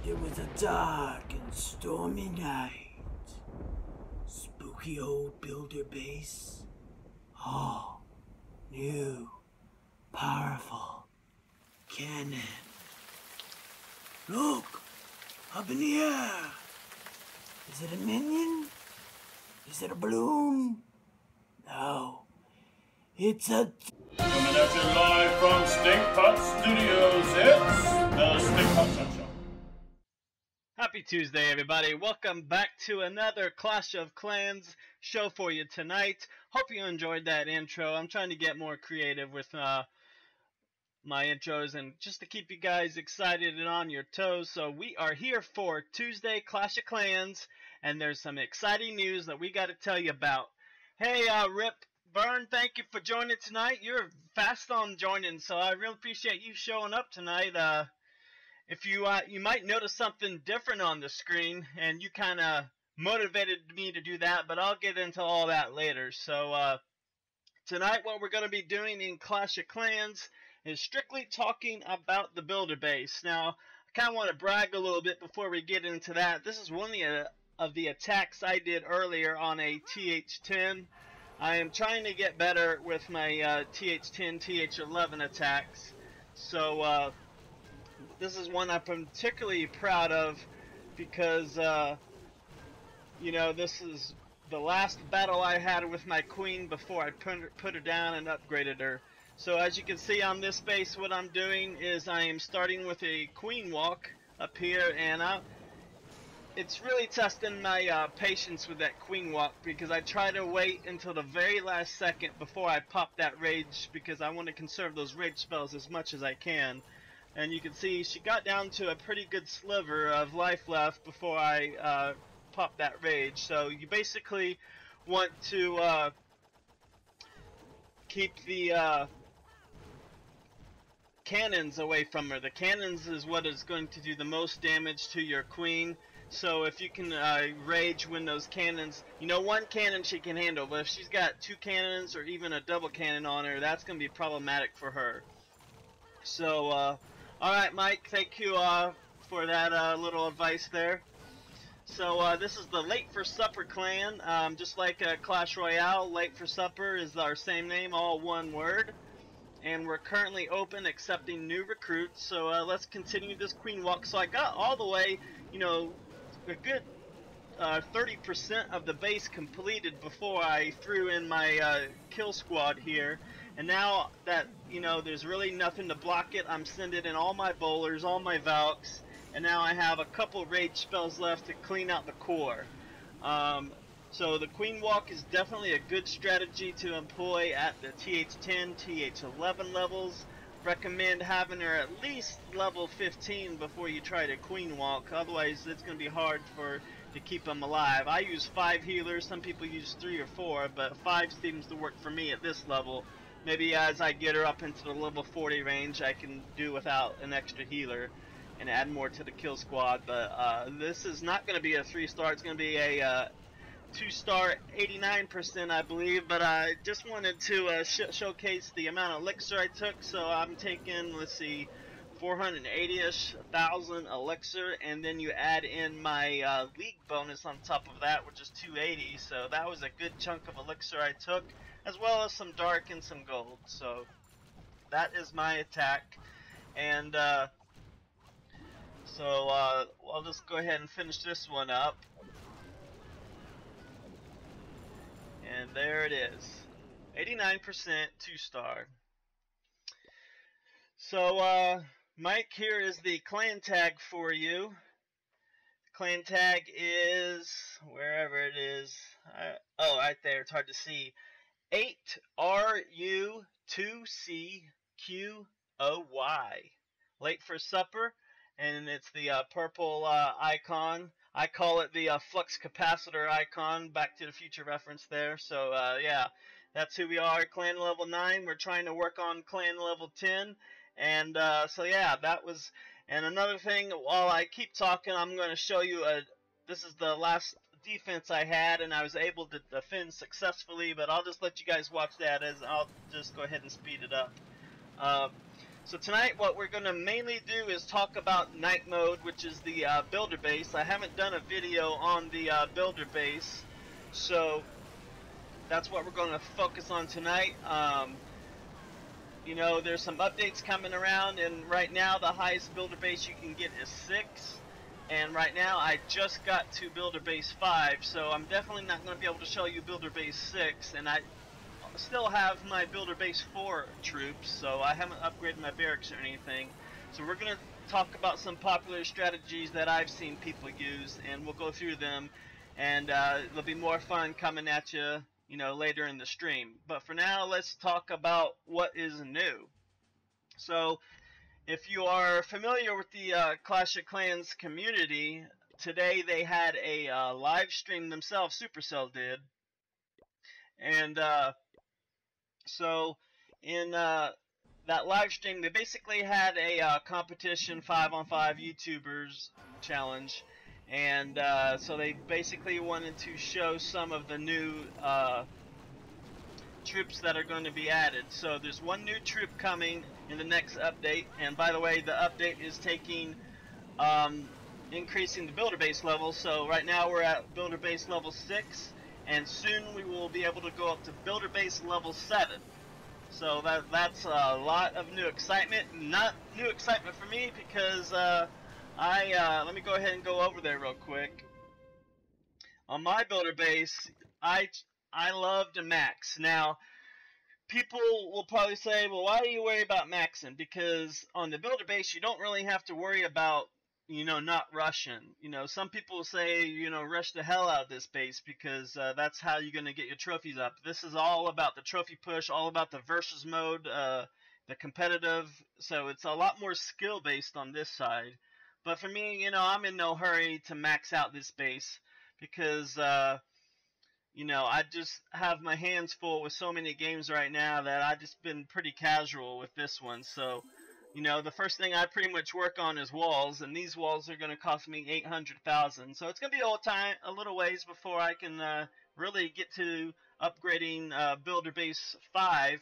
It was a dark and stormy night. Spooky old builder base. All new, powerful cannon. Look! Up in the air! Is it a minion? Is it a balloon? No. It's a... Coming at you live from Stinkpot Studios, it's the Stinkpot Show. Happy Tuesday, everybody. Welcome back to another Clash of Clans show for you tonight. Hope you enjoyed that intro. I'm trying to get more creative with my intros and just to keep you guys excited and on your toes. So we are here for Tuesday Clash of Clans, and there's some exciting news that we got to tell you about. Hey, Rip Burn, thank you for joining tonight. You're fast on joining, so I really appreciate you showing up tonight. If you might notice something different on the screen, and you kind of motivated me to do that, but I'll get into all that later. So tonight what we're going to be doing in Clash of Clans is strictly talking about the builder base. Now, I kind of want to brag a little bit before we get into that. This is one of the attacks I did earlier on a TH10. I am trying to get better with my TH10, TH11 attacks. So this is one I'm particularly proud of because, you know, this is the last battle I had with my queen before I put her down and upgraded her. So as you can see on this base, what I'm doing is I am starting with a queen walk up here, and it's really testing my patience with that queen walk because I try to wait until the very last second before I pop that rage because I want to conserve those rage spells as much as I can. And you can see she got down to a pretty good sliver of life left before I popped that rage. So you basically want to keep the cannons away from her. The cannons is what is going to do the most damage to your queen. So if you can rage when those cannons, you know, one cannon she can handle, but if she's got two cannons or even a double cannon on her, that's going to be problematic for her. So alright, Mike, thank you for that little advice there. So this is the Late for Supper clan. Just like Clash Royale, Late for Supper is our same name, all one word. And we're currently open accepting new recruits. So let's continue this queen walk. So I got all the way, you know, a good 30% of the base completed before I threw in my kill squad here. And now that, you know, there's really nothing to block it, I'm sending in all my bowlers, all my Valks, and now I have a couple rage spells left to clean out the core. So the queen walk is definitely a good strategy to employ at the TH10, TH11 levels. Recommend having her at least level 15 before you try to queen walk, otherwise it's going to be hard to keep them alive. I use 5 healers, some people use 3 or 4, but 5 seems to work for me at this level. Maybe as I get her up into the level 40 range, I can do without an extra healer and add more to the kill squad. But this is not going to be a 3-star. It's going to be a 2-star, 89%, I believe. But I just wanted to showcase the amount of elixir I took. So I'm taking, let's see, 480-ish thousand elixir, and then you add in my league bonus on top of that, which is 280. So that was a good chunk of elixir I took, as well as some dark and some gold. So that is my attack, and so I'll just go ahead and finish this one up, and there it is, 89%, 2-star. So Mike, here is the clan tag for you. Clan tag is wherever it is. Oh, right there, it's hard to see. 8RU2CQOY. Late for Supper, and it's the purple icon. I call it the flux capacitor icon, Back to the Future reference there. So yeah, that's who we are. Clan level 9. We're trying to work on clan level 10. And so yeah, that was. And another thing, while I keep talking, I'm going to show you this is the last defense I had, and I was able to defend successfully, but I'll just let you guys watch that as I'll just go ahead and speed it up. So tonight what we're going to mainly do is talk about night mode, which is the builder base. I haven't done a video on the builder base, so that's what we're going to focus on tonight. You know, there's some updates coming around, and right now the highest builder base you can get is 6. And right now I just got to builder base 5, so I'm definitely not going to be able to show you builder base 6, and I still have my builder base 4 troops, so I haven't upgraded my barracks or anything. So we're going to talk about some popular strategies that I've seen people use, and we'll go through them, and it'll be more fun coming at you, you know, later in the stream. But for now, let's talk about what is new. So if you are familiar with the Clash of Clans community, today they had a live stream themselves, Supercell did, and so in that live stream, they basically had a competition 5-on-5 YouTubers challenge, and so they basically wanted to show some of the new troops that are going to be added. So there's one new troop coming in the next update, and by the way, the update is taking increasing the builder base level. So right now we're at builder base level 6, and soon we will be able to go up to builder base level 7. So that's a lot of new excitement. Not new excitement for me because let me go ahead and go over there real quick. On my builder base, I love to max. Now, people will probably say, well, why do you worry about maxing? Because on the builder base, you don't really have to worry about, you know, not rushing. You know, some people say, you know, rush the hell out of this base because that's how you're going to get your trophies up. This is all about the trophy push, all about the versus mode, the competitive. So it's a lot more skill based on this side. But for me, you know, I'm in no hurry to max out this base because, you know, I just have my hands full with so many games right now that I've just been pretty casual with this one. So, you know, the first thing I pretty much work on is walls, and these walls are going to cost me 800,000. So it's going to be a little ways before I can really get to upgrading Builder Base 5.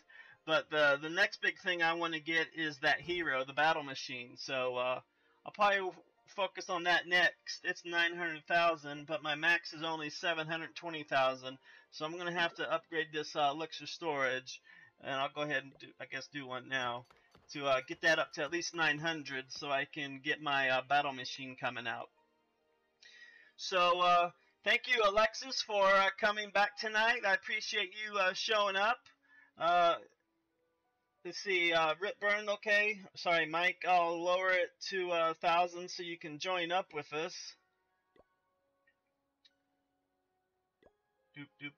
But the next big thing I want to get is that hero, the battle machine. So I'll probably focus on that next. It's 900,000, but my max is only 720,000. So I'm going to have to upgrade this elixir storage, and I'll go ahead and do one now to get that up to at least 900 so I can get my battle machine coming out. So thank you, Alexis, for coming back tonight. I appreciate you showing up. Let's see, Rip Burn, okay. Sorry, Mike, I'll lower it to 1,000 so you can join up with us. Doop, doop.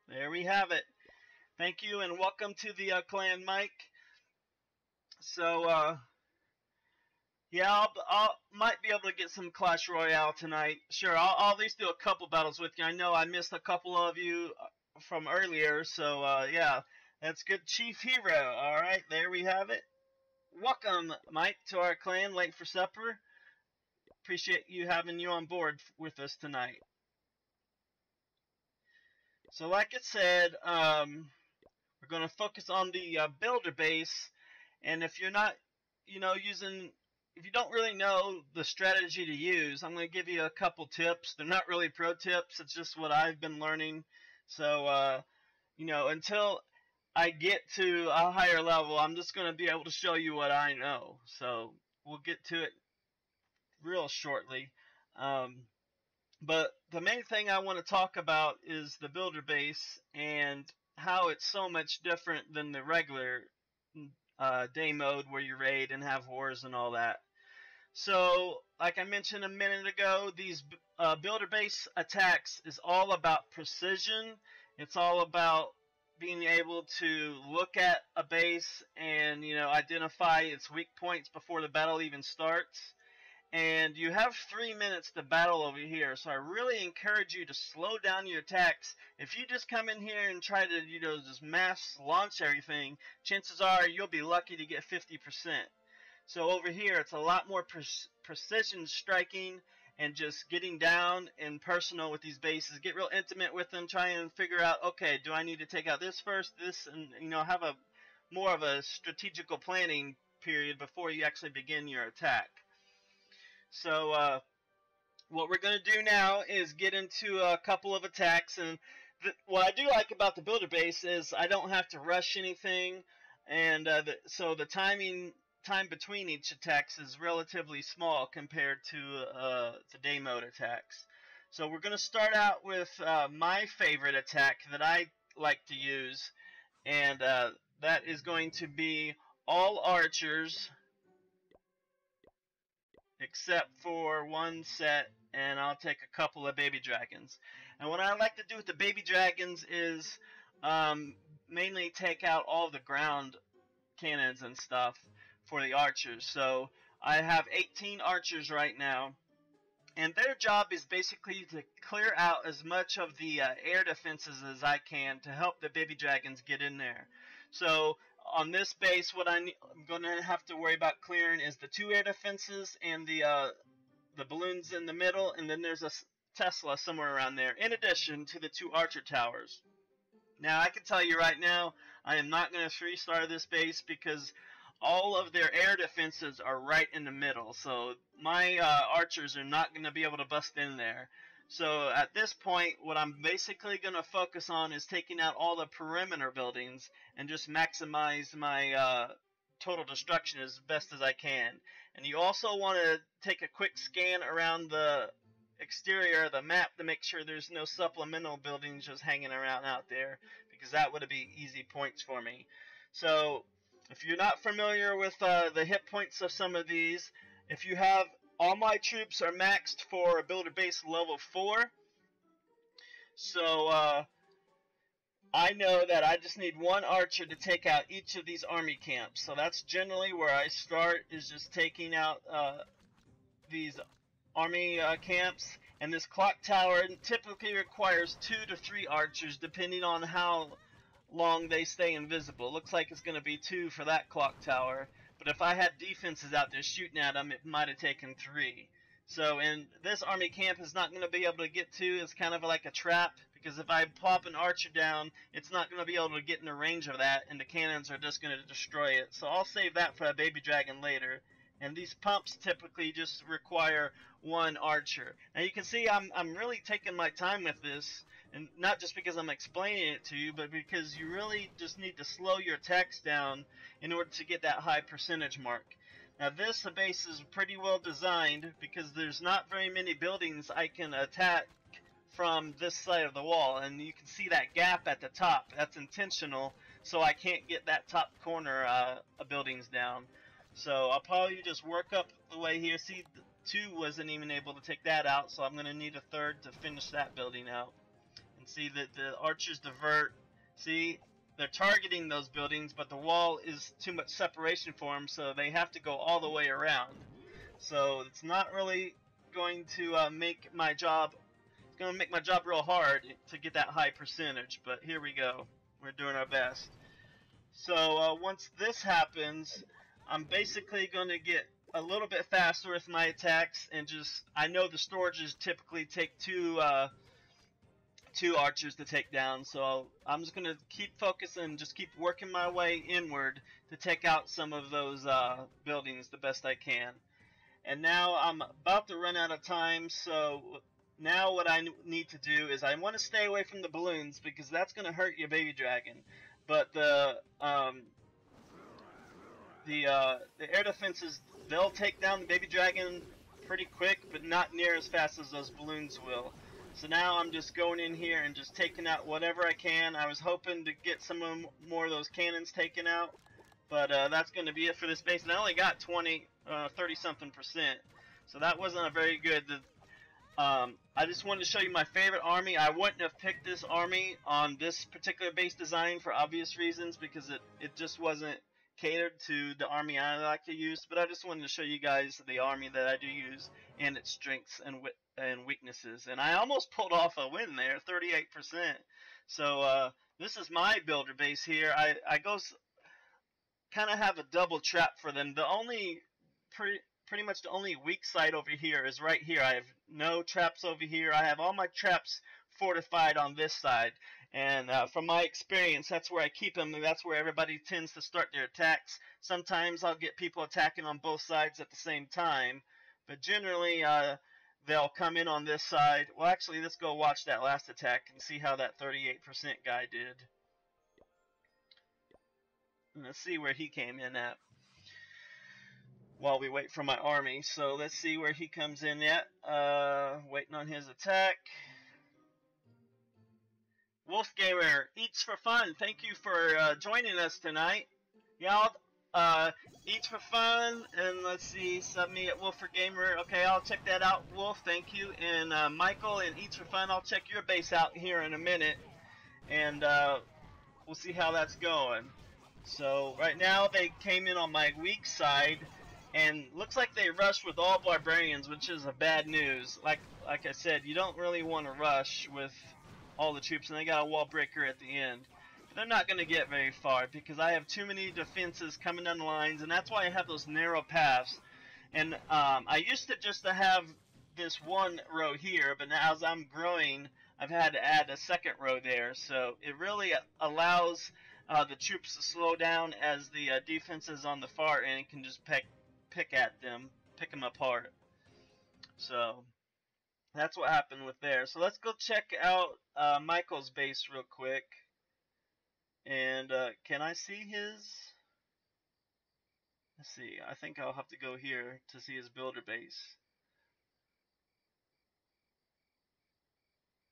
There we have it. Thank you, and welcome to the clan, Mike. So, yeah, I'll might be able to get some Clash Royale tonight. Sure, I'll at least do a couple battles with you. I know I missed a couple of you from earlier, so yeah. That's good, Chief Hero. Alright, there we have it. Welcome, Mike, to our clan, late for supper. Appreciate you having you on board with us tonight. So like I said, we're going to focus on the builder base. And if you're not, you know, if you don't really know the strategy to use, I'm going to give you a couple tips. They're not really pro tips. It's just what I've been learning. So, you know, until I get to a higher level, I'm just going to be able to show you what I know. So we'll get to it real shortly. But the main thing I want to talk about is the builder base and how it's so much different than the regular day mode where you raid and have wars and all that. So like I mentioned a minute ago, these builder base attacks is all about precision. It's all about being able to look at a base and, you know, identify its weak points before the battle even starts. And you have 3 minutes to battle over here, so I really encourage you to slow down your attacks. If you just come in here and try to, you know, just mass launch everything, chances are you'll be lucky to get 50%. So over here, it's a lot more precision striking and just getting down and personal with these bases. Get real intimate with them, try and figure out, okay, do I need to take out this first, this, and, you know, have a more of a strategical planning period before you actually begin your attack. So what we're going to do now is get into a couple of attacks, and what I do like about the builder base is I don't have to rush anything, and so the time between each attacks is relatively small compared to the day mode attacks. So we're going to start out with my favorite attack that I like to use, and that is going to be all archers except for one set, and I'll take a couple of baby dragons. And what I like to do with the baby dragons is mainly take out all the ground cannons and stuff for the archers. So I have 18 archers right now, and their job is basically to clear out as much of the air defenses as I can to help the baby dragons get in there. So on this base, what I'm going to have to worry about clearing is the 2 air defenses and the balloons in the middle, and then there's a Tesla somewhere around there, in addition to the 2 archer towers. Now, I can tell you right now, I am not going to 3-star this base because all of their air defenses are right in the middle, so my archers are not going to be able to bust in there. So at this point, what I'm basically going to focus on is taking out all the perimeter buildings and just maximize my total destruction as best as I can. And you also want to take a quick scan around the exterior of the map to make sure there's no supplemental buildings just hanging around out there, because that would be easy points for me. So if you're not familiar with the hit points of some of these, if you have all my troops are maxed for builder base level 4, so I know that I just need 1 archer to take out each of these army camps. So that's generally where I start, is just taking out these army camps. And this clock tower typically requires 2 to 3 archers depending on how long they stay invisible. Looks like it's going to be 2 for that clock tower, but if I had defenses out there shooting at them, it might have taken 3. So, and this army camp is not going to be able to get to. It's kind of like a trap, because if I pop an archer down, it's not going to be able to get in the range of that, and the cannons are just going to destroy it. So I'll save that for a baby dragon later. And these pumps typically just require 1 archer. Now you can see I'm really taking my time with this, and not just because I'm explaining it to you, but because you really just need to slow your attacks down in order to get that high percentage mark. Now this base is pretty well designed because there's not very many buildings I can attack from this side of the wall, and you can see that gap at the top. That's intentional, so I can't get that top corner of buildings down. So I'll probably just work up the way here. See, 2 wasn't even able to take that out, so I'm going to need a 3rd to finish that building out. And see that the archers divert. See, they're targeting those buildings, but the wall is too much separation for them, so they have to go all the way around. So it's not really going to make my job. It's going to make my job real hard to get that high percentage. But here we go. We're doing our best. So once this happens, I'm basically going to get a little bit faster with my attacks, and just, I know the storages typically take 2 archers to take down, so I'm just going to keep focusing, just keep working my way inward to take out some of those buildings the best I can. And now I'm about to run out of time, so now what I need to do is I want to stay away from the balloons, because that's going to hurt your baby dragon. But the air defenses, they'll take down the baby dragon pretty quick, but not near as fast as those balloons will. So now I'm just going in here and just taking out whatever I can. I was hoping to get some more of those cannons taken out, but that's going to be it for this base. And I only got 30-something%, so that wasn't a very good. I just wanted to show you my favorite army. I wouldn't have picked this army on this particular base design for obvious reasons, because it just wasn't catered to the army I like to use, but I just wanted to show you guys the army that I do use and its strengths and weaknesses. And I almost pulled off a win there, 38%. So this is my builder base here. I go kind of have a double trap for them. The only pretty much the only weak side over here is right here. I have no traps over here. I have all my traps fortified on this side, And from my experience, that's where I keep them, and that's where everybody tends to start their attacks. Sometimes I'll get people attacking on both sides at the same time, but generally they'll come in on this side. Well, actually, let's go watch that last attack and see how that 38% guy did. And let's see where he came in at while we wait for my army. So let's see where he comes in at. Waiting on his attack. Wolfgamer Eats for Fun, thank you for joining us tonight. Y'all, Eats for Fun, and let's see, sub me at Wolf for Gamer. Okay, I'll check that out, Wolf, thank you. And Michael and Eats for Fun, I'll check your base out here in a minute, and we'll see how that's going. So right now they came in on my weak side, and looks like they rushed with all barbarians, which is a bad news. Like I said, you don't really want to rush with all the troops, and they got a wall breaker at the end. But they're not going to get very far because I have too many defenses coming down the lines, and that's why I have those narrow paths. And I used to just have this one row here, but now as I'm growing, I've had to add a second row there. So it really allows the troops to slow down as the defenses on the far end can just pick at them, pick them apart. So that's what happened with there. So let's go check out Michael's base real quick. And can I see his? Let's see. I think I'll have to go here to see his builder base.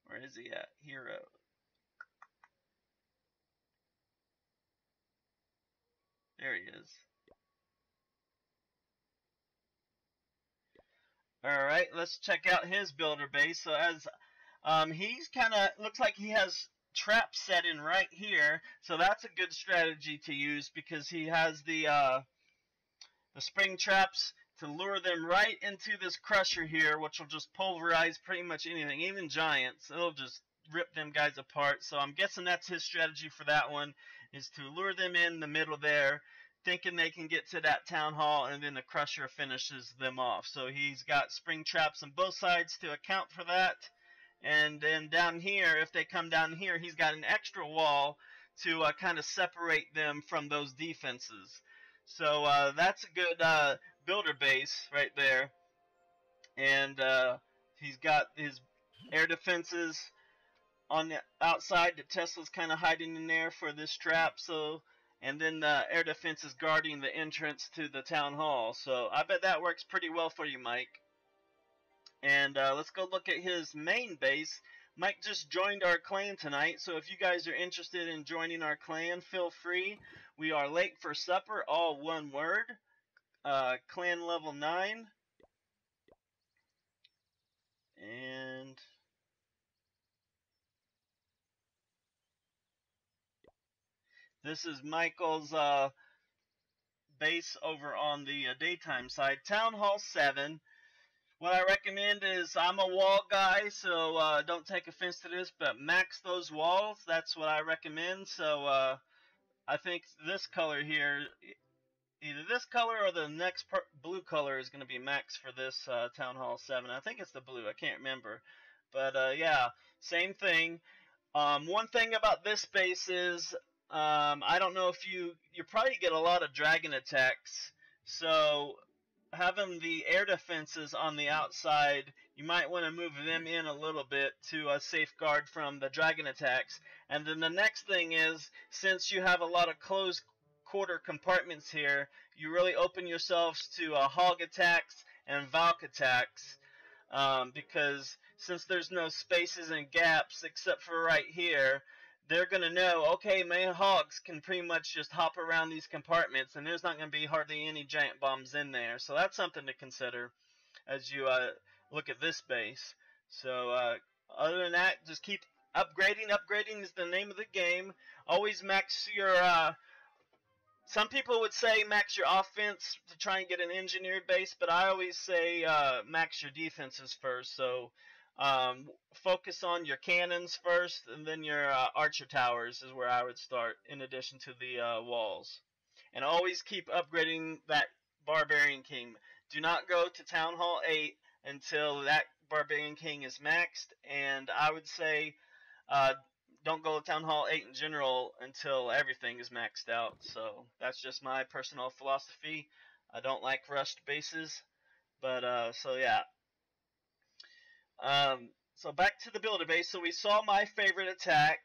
Where is he at? Hero. There he is. Alright, let's check out his builder base. So as he's kind of, looks like he has traps set in right here. So that's a good strategy to use because he has the spring traps to lure them right into this crusher here, which will just pulverize pretty much anything, even giants. It'll just rip them guys apart. So I'm guessing that's his strategy for that one, is to lure them in the middle there, thinking they can get to that town hall, and then the crusher finishes them off. So he's got spring traps on both sides to account for that. And then down here, if they come down here, he's got an extra wall to kind of separate them from those defenses. So that's a good builder base right there. And he's got his air defenses on the outside. The Tesla's kind of hiding in there for this trap. So, and then the air defense is guarding the entrance to the town hall. So I bet that works pretty well for you, Mike. And let's go look at his main base. Mike just joined our clan tonight, so if you guys are interested in joining our clan, feel free. We are late for supper, all one word. Clan level 9. And this is Michael's base over on the daytime side. Town Hall 7. What I recommend is, I'm a wall guy, so don't take offense to this, but max those walls. That's what I recommend. So I think this color here, either this color or the next blue color is going to be max for this Town Hall 7. I think it's the blue. I can't remember. But yeah, same thing. One thing about this base is, I don't know if you probably get a lot of dragon attacks. So having the air defenses on the outside, you might want to move them in a little bit to safeguard from the dragon attacks. And then the next thing is, since you have a lot of closed quarter compartments here, you really open yourselves to hog attacks and Valk attacks, because since there's no spaces and gaps except for right here, they're going to know, okay, my hogs can pretty much just hop around these compartments, and there's not going to be hardly any giant bombs in there. So that's something to consider as you look at this base. So other than that, just keep upgrading. Upgrading is the name of the game. Always max your... some people would say max your offense to try and get an engineered base, but I always say max your defenses first. So focus on your cannons first, and then your archer towers is where I would start, in addition to the walls. And always keep upgrading that Barbarian King. Do not go to Town Hall 8 until that Barbarian King is maxed, and I would say don't go Town Hall 8 in general until everything is maxed out. So that's just my personal philosophy. I don't like rushed bases, but so yeah. So back to the builder base. So we saw my favorite attack,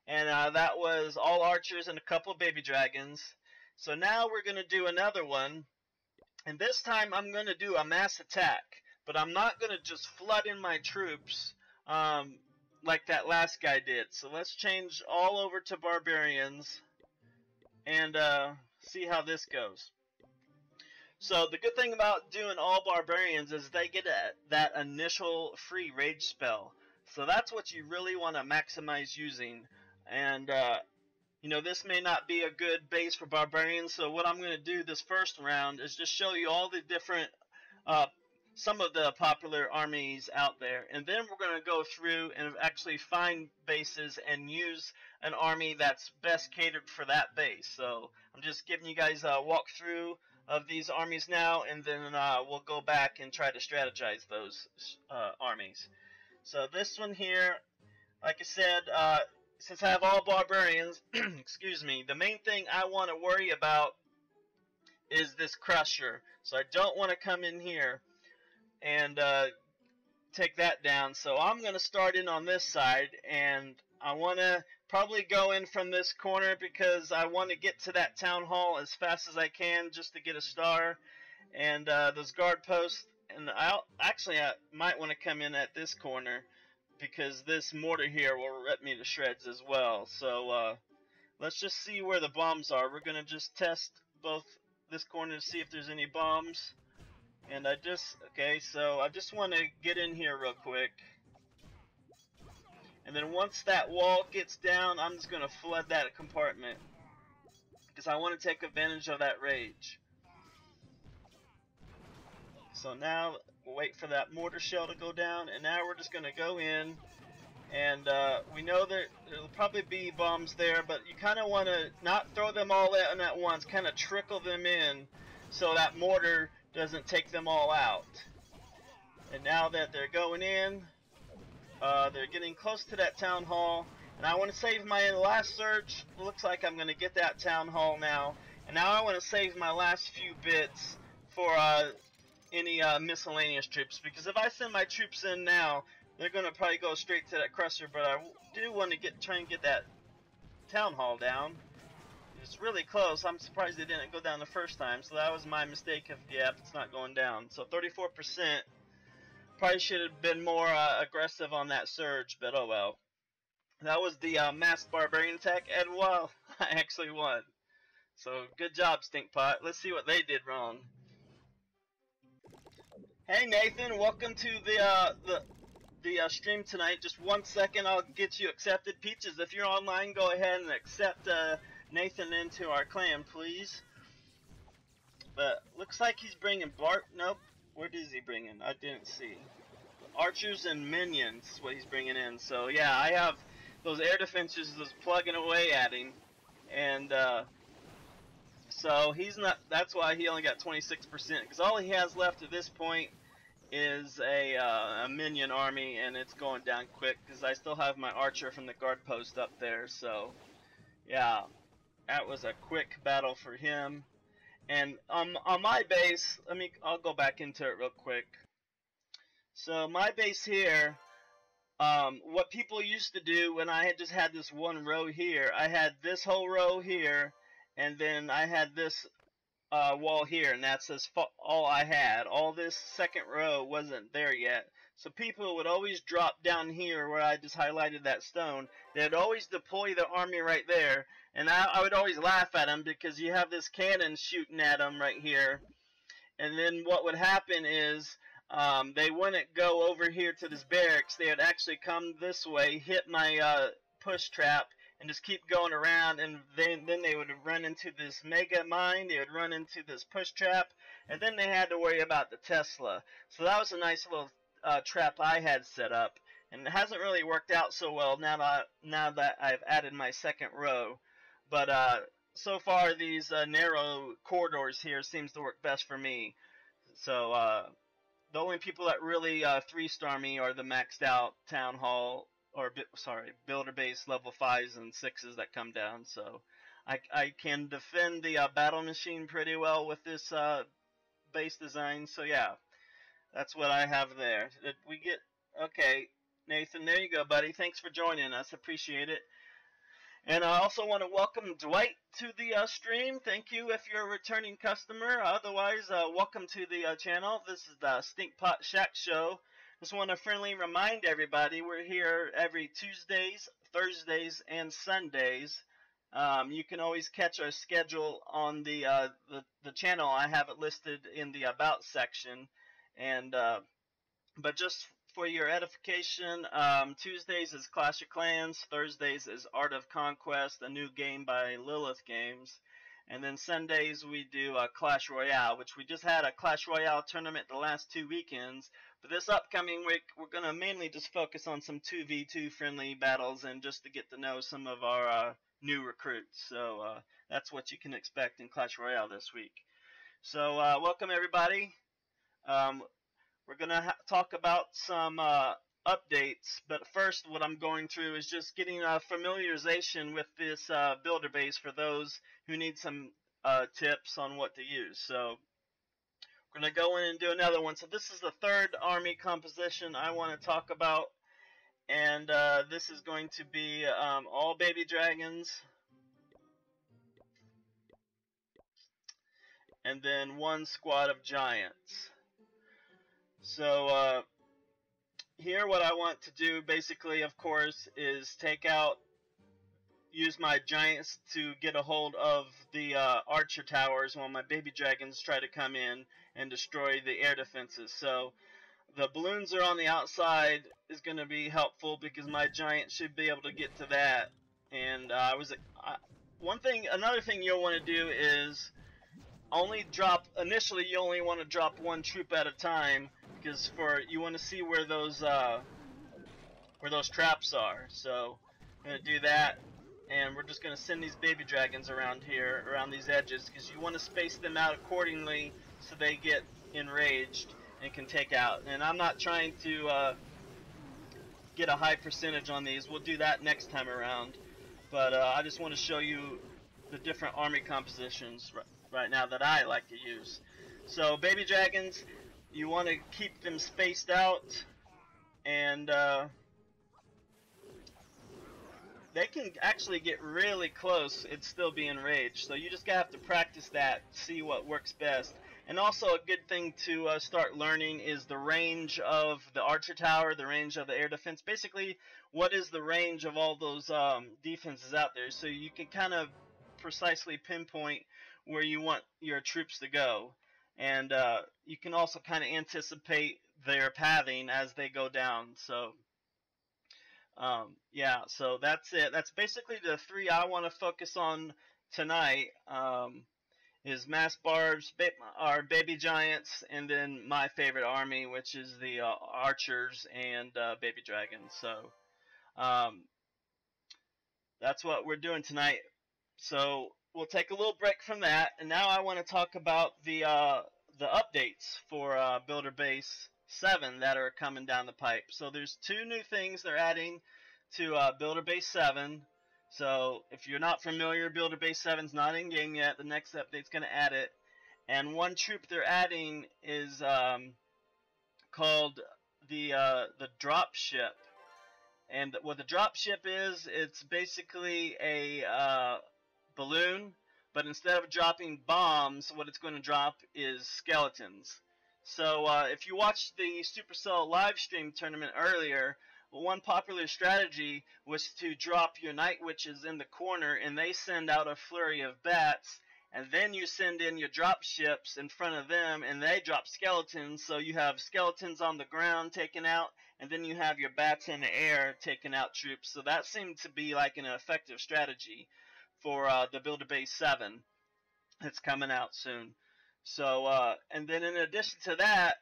and that was all archers and a couple baby dragons. So now we're gonna do another one, and this time I'm gonna do a mass attack, but I'm not gonna just flood in my troops like that last guy did. So let's change all over to barbarians and see how this goes. So the good thing about doing all barbarians is they get that initial free rage spell. So that's what you really want to maximize using. And you know, this may not be a good base for barbarians. So what I'm going to do this first round is just show you all the different some of the popular armies out there, and then we're going to go through and actually find bases and use an army that's best catered for that base. So I'm just giving you guys a walkthrough of these armies now, and then we'll go back and try to strategize those armies. So this one here, like I said, since I have all barbarians, excuse me, the main thing I want to worry about is this crusher. So I don't want to come in here and take that down. So I'm going to start in on this side, and I want to probably go in from this corner because I want to get to that town hall as fast as I can just to get a star. And those guard posts, and I might want to come in at this corner because this mortar here will rip me to shreds as well. So let's just see where the bombs are. We're going to just test both this corner to see if there's any bombs. And okay, so I just want to get in here real quick. And then once that wall gets down, I'm just going to flood that compartment, because I want to take advantage of that rage. So now we'll wait for that mortar shell to go down, and now we're just going to go in. And we know that there'll probably be bombs there, but you kind of want to not throw them all in at once, kind of trickle them in so that mortar doesn't take them all out. And now that they're going in, they're getting close to that town hall, and I want to save my last surge. Looks like I'm going to get that town hall now, and now I want to save my last few bits for any miscellaneous troops, because if I send my troops in now, they're going to probably go straight to that crusher. But I do want to try and get that town hall down. It's really close. I'm surprised they didn't go down the first time, so that was my mistake. If it's not going down. So 34%. Probably should have been more aggressive on that surge, but oh well. That was the masked barbarian attack, and well, I actually won. So good job, Stinkpot. Let's see what they did wrong. Hey Nathan, welcome to the stream tonight. Just 1 second, I'll get you accepted. Peaches, if you're online, go ahead and accept Nathan into our clan, please. But looks like he's bringing Bart. Nope. What is he bringing? I didn't see. Archers and minions is what he's bringing in. So yeah, I have those air defenses just plugging away at him, and so he's not. That's why he only got 26%, because all he has left at this point is a minion army, and it's going down quick because I still have my archer from the guard post up there. So yeah, that was a quick battle for him. And on my base, I'll go back into it real quick. So my base here, what people used to do when I had just had this one row here, I had this whole row here, and then I had this wall here, and that's all I had. All this second row wasn't there yet. So people would always drop down here where I just highlighted that stone. They'd always deploy the army right there. And I would always laugh at them because you have this cannon shooting at them right here. And then what would happen is they wouldn't go over here to this barracks. They would actually come this way, hit my push trap, and just keep going around. And then they would run into this mega mine. They would run into this push trap. And then they had to worry about the Tesla. So that was a nice little trap I had set up. And it hasn't really worked out so well now that I've added my second row. But so far, these narrow corridors here seems to work best for me. So the only people that really 3-star me are the maxed out town hall builder base level 5s and 6s that come down. So I can defend the battle machine pretty well with this base design. So yeah, that's what I have there. Did we get okay, Nathan? There you go, buddy. Thanks for joining us. Appreciate it. And I also want to welcome Dwight to the stream. Thank you if you're a returning customer. Otherwise, welcome to the channel. This is the Stinkpot Shack Show. Just want to friendly remind everybody we're here every Tuesdays, Thursdays, and Sundays. You can always catch our schedule on the channel. I have it listed in the About section. And but just for your edification, Tuesdays is Clash of Clans, Thursdays is Art of Conquest, a new game by Lilith Games, and then Sundays we do Clash Royale, which we just had a Clash Royale tournament the last 2 weekends. But this upcoming week, we're going to mainly just focus on some 2v2 friendly battles and just to get to know some of our new recruits. So that's what you can expect in Clash Royale this week. So welcome everybody. We're going to talk about some updates, but first what I'm going through is just getting a familiarization with this builder base for those who need some tips on what to use. So we're going to go in and do another one. So this is the third army composition I want to talk about, and this is going to be all baby dragons, and then 1 squad of giants. So here what I want to do basically, of course, is use my giants to get a hold of the archer towers while my baby dragons try to come in and destroy the air defenses. So the balloons are on the outside is going to be helpful because my giant should be able to get to that. And another thing you'll want to do is initially you only want to drop 1 troop at a time, because you want to see where those traps are. So I'm going to do that, and we're just going to send these baby dragons around here, around these edges, because you want to space them out accordingly so they get enraged and can take out. And I'm not trying to get a high percentage on these. We'll do that next time around. But I just want to show you the different army compositions right now that I like to use. So baby dragons, you want to keep them spaced out, and they can actually get really close and still be enraged. So you just gotta have to practice that, see what works best. And also a good thing to start learning is the range of the archer tower, the range of the air defense. Basically, what is the range of all those defenses out there, so you can kind of precisely pinpoint where you want your troops to go. And you can also kind of anticipate their pathing as they go down. So yeah, so that's it. That's basically the 3 I want to focus on tonight. Is mass barbs, our baby giants, and then my favorite army, which is the archers and baby dragons. So that's what we're doing tonight. So we'll take a little break from that, and now I want to talk about the updates for Builder Base 7 that are coming down the pipe. So there's 2 new things they're adding to Builder Base 7. So if you're not familiar, Builder Base 7's not in game yet. The next update's going to add it. And one troop they're adding is called the drop ship. And what the drop ship is, it's basically a balloon, but instead of dropping bombs, what it's going to drop is skeletons. So if you watched the Supercell live stream tournament earlier, one popular strategy was to drop your night witches in the corner, and they send out a flurry of bats, and then you send in your drop ships in front of them, and they drop skeletons. So you have skeletons on the ground taken out, and then you have your bats in the air taking out troops. So that seemed to be like an effective strategy for the Builder Base 7 that's coming out soon. So and then in addition to that,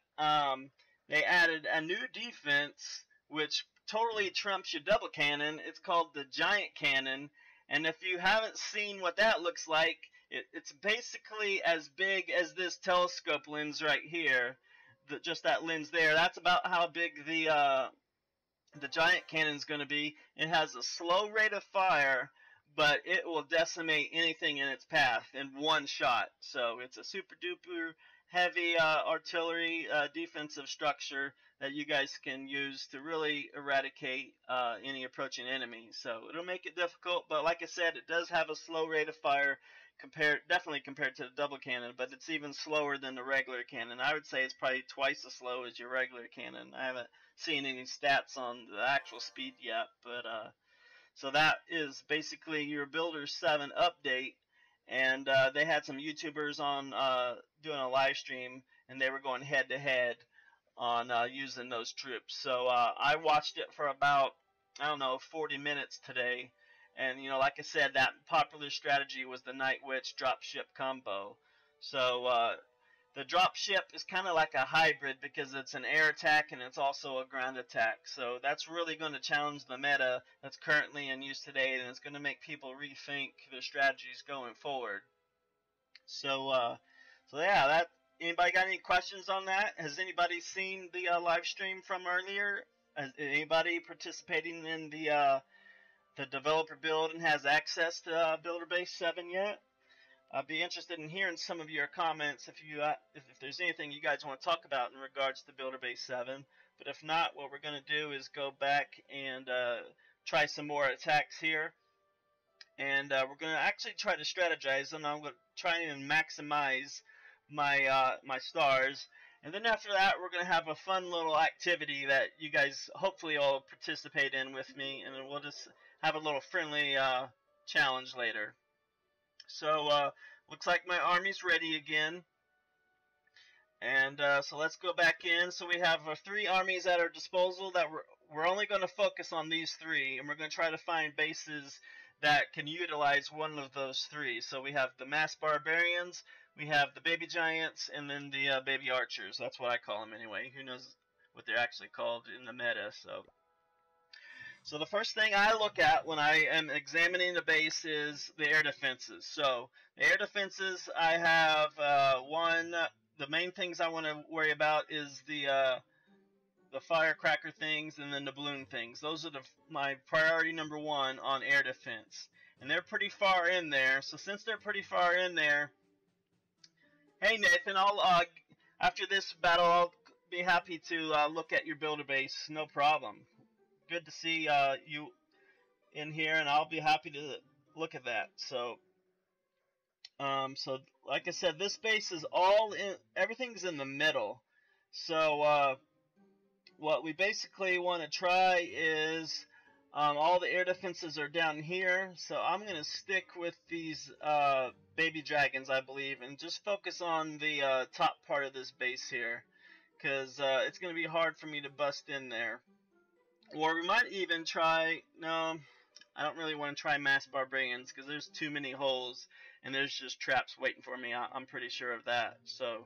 they added a new defense which totally trumps your double cannon. It's called the giant cannon, and if you haven't seen what that looks like, it's basically as big as this telescope lens right here. Just that lens there, that's about how big the the giant cannon's going to be. It has a slow rate of fire, but it will decimate anything in its path in one shot. So it's a super duper heavy artillery defensive structure that you guys can use to really eradicate any approaching enemy. So it'll make it difficult, but like I said, it does have a slow rate of fire definitely compared to the double cannon, but it's even slower than the regular cannon. I would say it's probably twice as slow as your regular cannon. I haven't seen any stats on the actual speed yet, but so that is basically your Builder 7 update. And they had some YouTubers on doing a live stream, and they were going head to head on using those troops. So I watched it for about, I don't know, 40 minutes today. And, you know, like I said, that popular strategy was the Night Witch dropship combo. So the dropship is kind of like a hybrid because it's an air attack and it's also a ground attack. So that's really going to challenge the meta that's currently in use today, and it's going to make people rethink their strategies going forward. So, yeah, that. Anybody got any questions on that? Has anybody seen the live stream from earlier? Has anybody participating in the developer build and has access to Builder Base 7 yet? I'd be interested in hearing some of your comments if there's anything you guys want to talk about in regards to Builder Base 7. But if not, what we're going to do is go back and try some more attacks here. And we're going to actually try to strategize, and I'm going to try and maximize my my stars. And then after that, we're going to have a fun little activity that you guys hopefully all participate in with me, and then we'll just have a little friendly challenge later. So looks like my army's ready again. And so let's go back in. So we have our 3 armies at our disposal that we're only going to focus on these 3, and we're going to try to find bases that can utilize one of those 3. So we have the mass barbarians, we have the baby giants, and then the baby archers. That's what I call them anyway. Who knows what they're actually called in the meta. So the first thing I look at when I am examining the base is the air defenses. So the air defenses, I have the main things I want to worry about is the firecracker things and then the balloon things. Those are my priority number 1 on air defense. And they're pretty far in there. So since they're pretty far in there, hey Nathan, I'll after this battle I'll be happy to look at your builder base. No problem. Good to see you in here, and I'll be happy to look at that. So like I said, this base is all in, everything's in the middle. So what we basically want to try is all the air defenses are down here. So I'm going to stick with these baby dragons, I believe, and just focus on the top part of this base here, because it's going to be hard for me to bust in there. Or we might even try, no, I don't really want to try mass barbarians because there's too many holes and there's just traps waiting for me. I'm pretty sure of that. So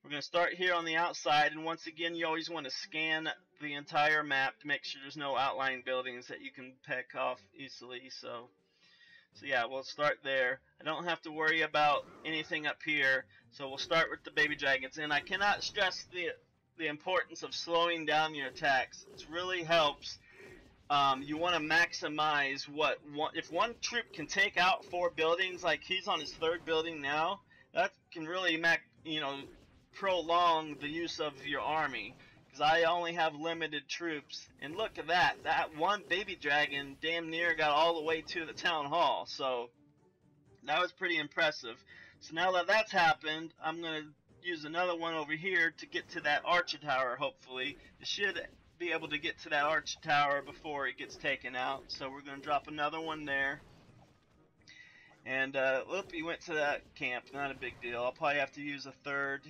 we're going to start here on the outside, and once again you always want to scan the entire map to make sure there's no outlying buildings that you can pick off easily. So yeah, we'll start there. I don't have to worry about anything up here, so we'll start with the baby dragons. And I cannot stress the importance of slowing down your attacks. It really helps. You want to maximize if one troop can take out 4 buildings, like he's on his 3rd building now, that can really prolong the use of your army, because I only have limited troops. And look at that, that one baby dragon damn near got all the way to the town hall, so that was pretty impressive. So now that that's happened, I'm going to use another one over here to get to that archer tower. Hopefully it should be able to get to that archer tower before it gets taken out. So we're going to drop another one there. And whoop, he went to that camp. Not a big deal. I'll probably have to use a 3rd.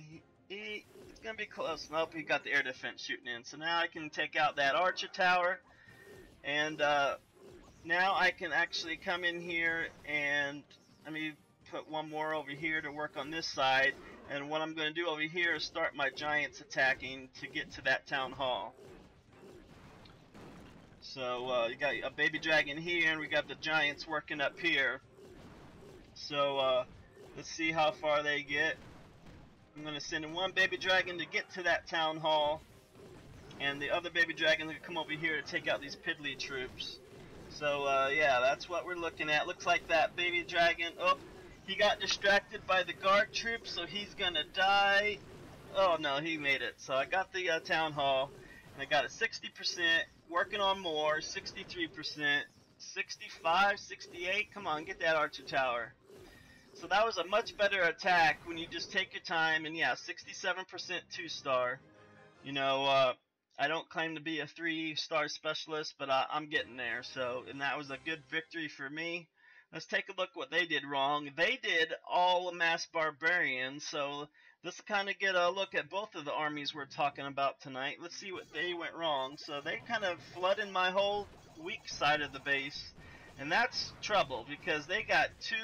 It's going to be close. Nope, he got the air defense shooting in. So now I can take out that archer tower. And now I can actually come in here and let me put one more over here to work on this side. And what I'm going to do over here is start my giants attacking to get to that town hall. So you got a baby dragon here, and we got the giants working up here. So let's see how far they get. I'm going to send in one baby dragon to get to that town hall. and the other baby dragons will come over here to take out these piddly troops. So yeah, that's what we're looking at. Looks like that baby dragon, oh, he got distracted by the guard troops, so he's gonna die. Oh no, he made it. So I got the town hall, and I got a 60%, working on more, 63%, 65, 68, come on, get that archer tower. So that was a much better attack when you just take your time, and yeah, 67% 2-star. You know, I don't claim to be a 3-star specialist, but I'm getting there. So, and that was a good victory for me. Let's take a look what they did wrong. They did all mass barbarians, so this will kind of get a look at both of the armies we're talking about tonight. Let's see what they went wrong. So they kind of flooded my whole weak side of the base, and that's trouble because they got 2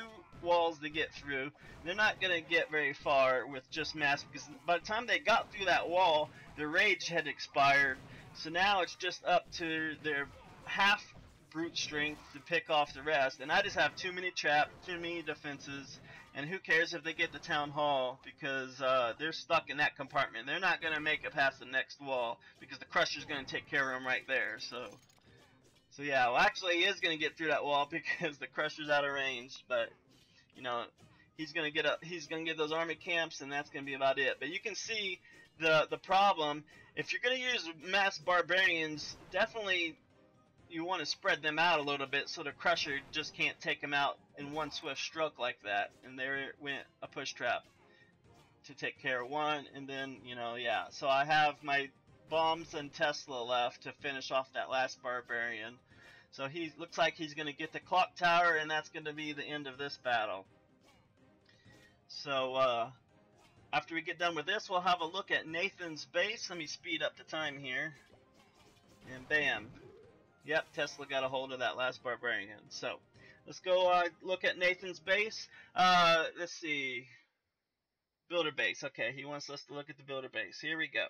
walls to get through. They're not going to get very far with just mass, because by the time they got through that wall, their rage had expired. So now it's just up to their half brute strength to pick off the rest, and I just have too many traps, too many defenses, and who cares if they get the town hall, because they're stuck in that compartment. They're not going to make it past the next wall because the crusher's going to take care of them right there. So yeah, well, actually he is going to get through that wall because the crusher's out of range, but you know, he's gonna get those army camps, and that's gonna be about it. But you can see the problem. If you're gonna use mass barbarians, definitely you want to spread them out a little bit so the crusher just can't take them out in one swift stroke like that. And there went a push trap to take care of one, and then yeah. So I have my bombs and Tesla left to finish off that last barbarian. So he looks like he's going to get the clock tower, and that's going to be the end of this battle. So after we get done with this, we'll have a look at Nathan's base. Let me speed up the time here. And bam. Yep, Tesla got a hold of that last barbarian. So let's go look at Nathan's base. Let's see. Builder base. Okay, he wants us to look at the builder base. Here we go.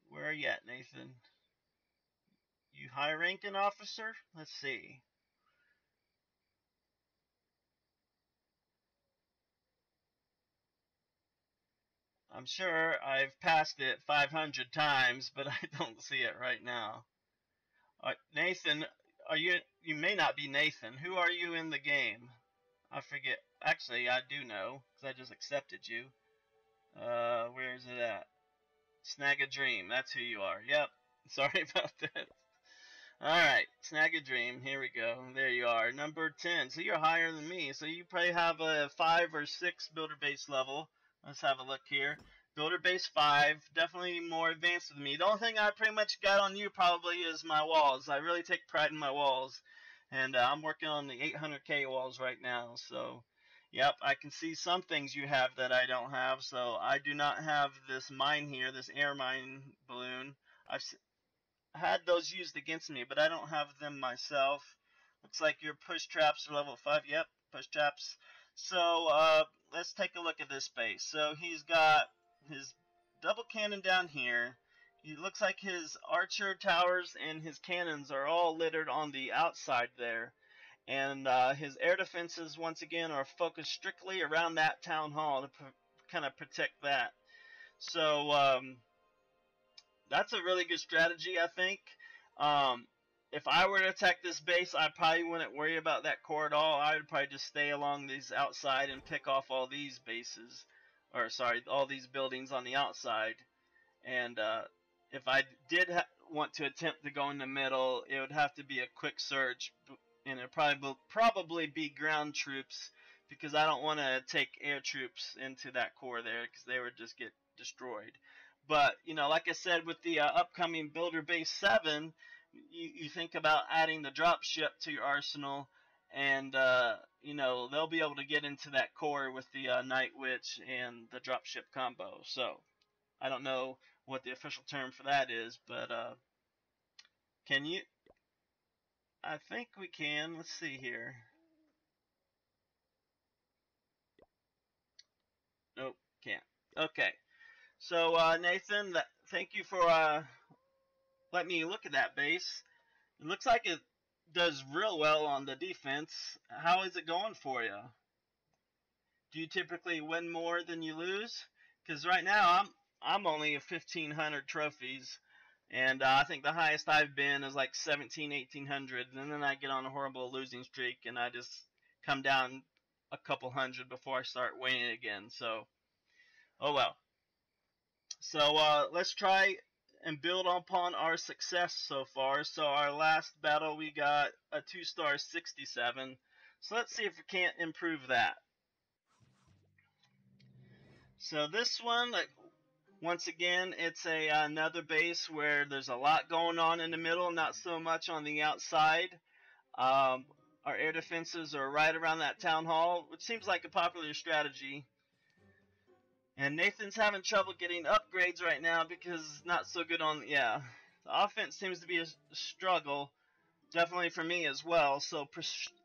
Where are you at, Nathan? You high-ranking officer? Let's see. I'm sure I've passed it 500 times, but I don't see it right now. Nathan, you may not be Nathan. Who are you in the game? I forget. Actually, I do know, because I just accepted you. Where is it at? Snag a Dream. That's who you are. Yep. Sorry about that. Alright, Snag a Dream. Here we go. There you are. Number 10. So you're higher than me. So you probably have a 5 or 6 builder base level. Let's have a look here. Builder base 5. Definitely more advanced than me. The only thing I pretty much got on you probably is my walls. I really take pride in my walls. And I'm working on the 800k walls right now. So, yep, I can see some things you have that I don't have. So I do not have this mine here, this air mine balloon. I've had those used against me, but I don't have them myself. Looks like your push traps are level 5. Yep, push traps. So let's take a look at this base. So he's got his double cannon down here. He looks like his archer towers and his cannons are all littered on the outside there. And his air defenses, once again, are focused strictly around that town hall to kind of protect that. So that's a really good strategy, I think. If I were to attack this base, I probably wouldn't worry about that core at all. I would probably just stay along these outside and pick off all these bases. Or, sorry, all these buildings on the outside. And if I did want to attempt to go in the middle, it would have to be a quick surge. And it would probably be ground troops, because I don't want to take air troops into that core there, because they would just get destroyed. But, like I said, with the upcoming Builder Base 7, you think about adding the dropship to your arsenal, and, they'll be able to get into that core with the Night Witch and the dropship combo. So, I don't know what the official term for that is, but, can you? I think we can. Let's see here. Nope, can't. Okay. So, Nathan, thank you for letting me look at that base. It looks like it does real well on the defense. How is it going for you? do you typically win more than you lose? Because right now I'm only at 1,500 trophies, and I think the highest I've been is like 17, 1,800, and then I get on a horrible losing streak, and I just come down a couple hundred before I start winning again. So, oh well. So let's try and build upon our success so far. So our last battle we got a 2-star 67. So let's see if we can't improve that. So this one, once again, it's another base where there's a lot going on in the middle, not so much on the outside. Our air defenses are right around that town hall, which seems like a popular strategy. And Nathan's having trouble getting upgrades right now because it's not so good on, yeah. The offense seems to be a struggle, definitely for me as well. So,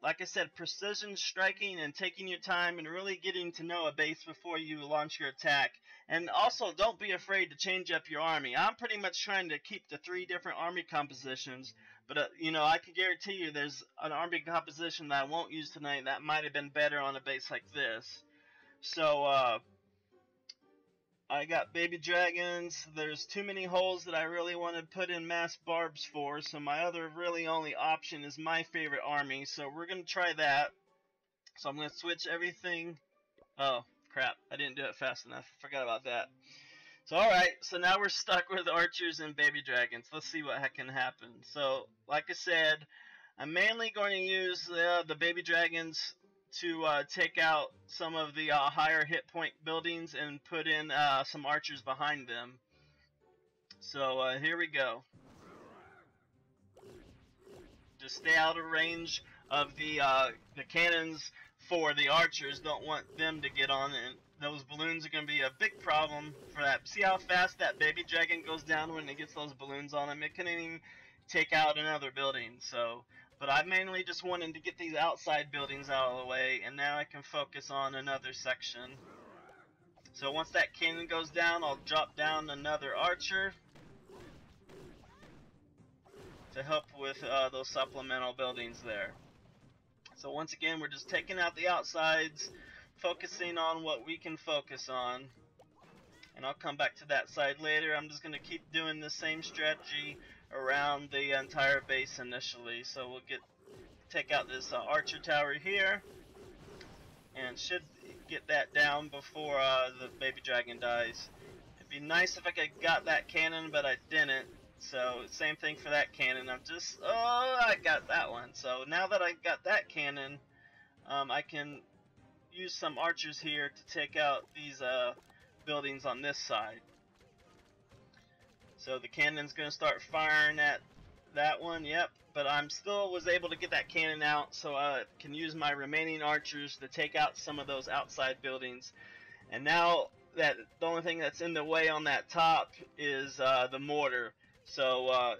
like I said, precision striking and taking your time and really getting to know a base before you launch your attack. And also, don't be afraid to change up your army. I'm pretty much trying to keep the 3 different army compositions. But, you know, I can guarantee you there's an army composition that I won't use tonight that might have been better on a base like this. So, I got baby dragons. There's too many holes that I really want to put in mass barbs for, so my other really only option is my favorite army, so we're going to try that. So I'm going to switch everything. Oh, crap. I didn't do it fast enough. I forgot about that. So, alright. So now we're stuck with archers and baby dragons. Let's see what can happen. So, like I said, I'm mainly going to use the baby dragons to take out some of the higher hit point buildings and put in some archers behind them. So here we go. Just stay out of range of the cannons for the archers. Don't want them to get on, and those balloons are going to be a big problem for that. See how fast that baby dragon goes down when it gets those balloons on him? It can even take out another building. So, but I mainly just wanted to get these outside buildings out of the way, and now I can focus on another section. So once that cannon goes down, I'll drop down another archer to help with those supplemental buildings there. So once again, we're just taking out the outsides, focusing on what we can focus on. And I'll come back to that side later. I'm just going to keep doing the same strategy around the entire base initially. So we'll take out this archer tower here, and should get that down before the baby dragon dies. It'd be nice if I could got that cannon, but I didn't. So same thing for that cannon. I got that one. So now that I got that cannon, I can use some archers here to take out these buildings on this side. So the cannon's gonna start firing at that one, yep, but I'm still was able to get that cannon out, so I can use my remaining archers to take out some of those outside buildings. And now that the only thing that's in the way on that top is the mortar. So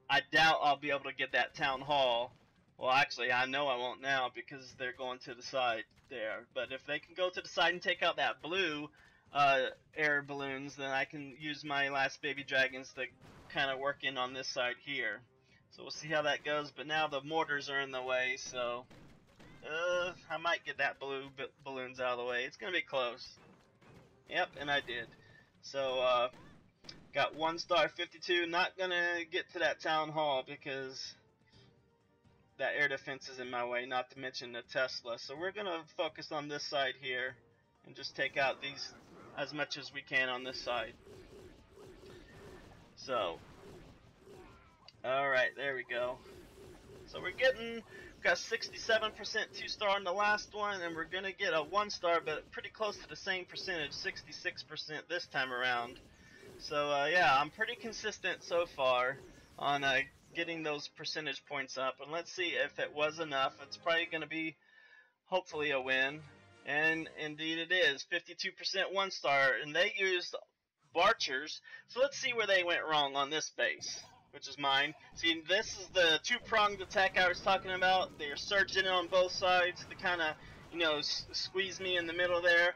I doubt I'll be able to get that town hall. Well, actually, I know I won't now because they're going to the side there. But if they can go to the side and take out that blue air balloons, then I can use my last baby dragons to kind of work in on this side here. So we'll see how that goes. But now the mortars are in the way, so I might get that blue balloons out of the way. It's gonna be close. Yep, and I did. So got 1 star 52. Not gonna get to that town hall because that air defense is in my way, not to mention the Tesla. So we're gonna focus on this side here and just take out these as much as we can on this side. So alright, there we go. So we're got 67% 2-star on the last one, and we're gonna get a 1-star, but pretty close to the same percentage, 66% this time around. So yeah, I'm pretty consistent so far on getting those percentage points up, and let's see if it was enough. It's probably gonna be hopefully a win, and indeed it is. 52% 1-star, and they used archers. So let's see where they went wrong on this base, which is mine. See, this is the 2-pronged attack I was talking about. They're surging on both sides to kind of, you know, squeeze me in the middle there.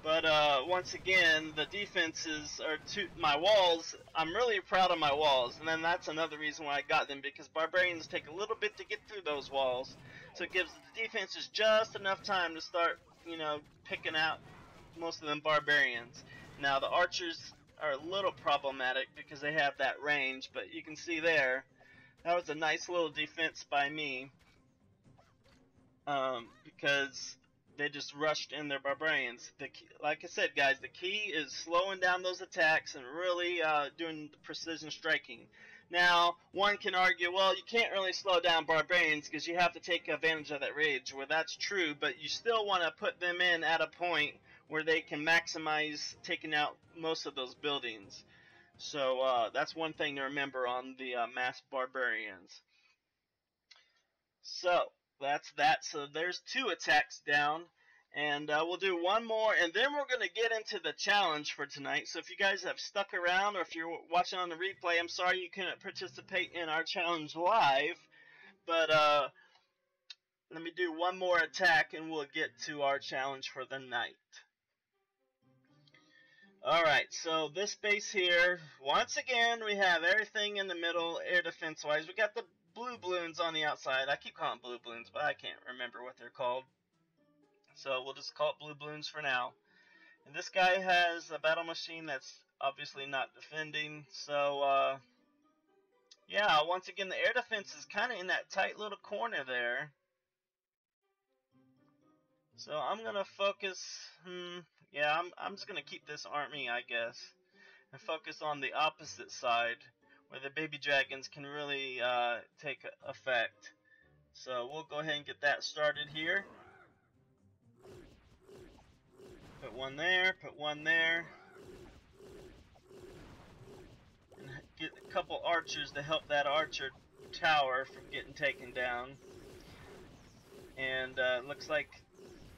But once again, the defenses are my walls. I'm really proud of my walls, and then that's another reason why I got them, because barbarians take a little bit to get through those walls. So it gives the defenses just enough time to start you know, picking out most of them barbarians. Now the archers are a little problematic because they have that range, but you can see there, that was a nice little defense by me, because they just rushed in their barbarians. Like I said, guys, the key is slowing down those attacks and really doing the precision striking. Now, one can argue, well, you can't really slow down barbarians because you have to take advantage of that rage. Well, that's true, but you still want to put them in at a point where they can maximize taking out most of those buildings. So that's one thing to remember on the mass barbarians. So that's that. So there's 2 attacks down, and we'll do one more, and then we're going to get into the challenge for tonight. So if you guys have stuck around, or if you're watching on the replay, I'm sorry you couldn't participate in our challenge live, but let me do one more attack, and we'll get to our challenge for the night. Alright, so this base here, once again, we have everything in the middle, air defense-wise. We got the blue balloons on the outside. I keep calling them blue balloons, but I can't remember what they're called. So we'll just call it blue balloons for now. And this guy has a battle machine that's obviously not defending. So, yeah, once again, the air defense is kind of in that tight little corner there. So I'm going to focus, yeah, I'm just going to keep this army, I guess, and focus on the opposite side, where the baby dragons can really take effect. So we'll go ahead and get that started here. Put one there, put one there. And get a couple archers to help that archer tower from getting taken down. And looks like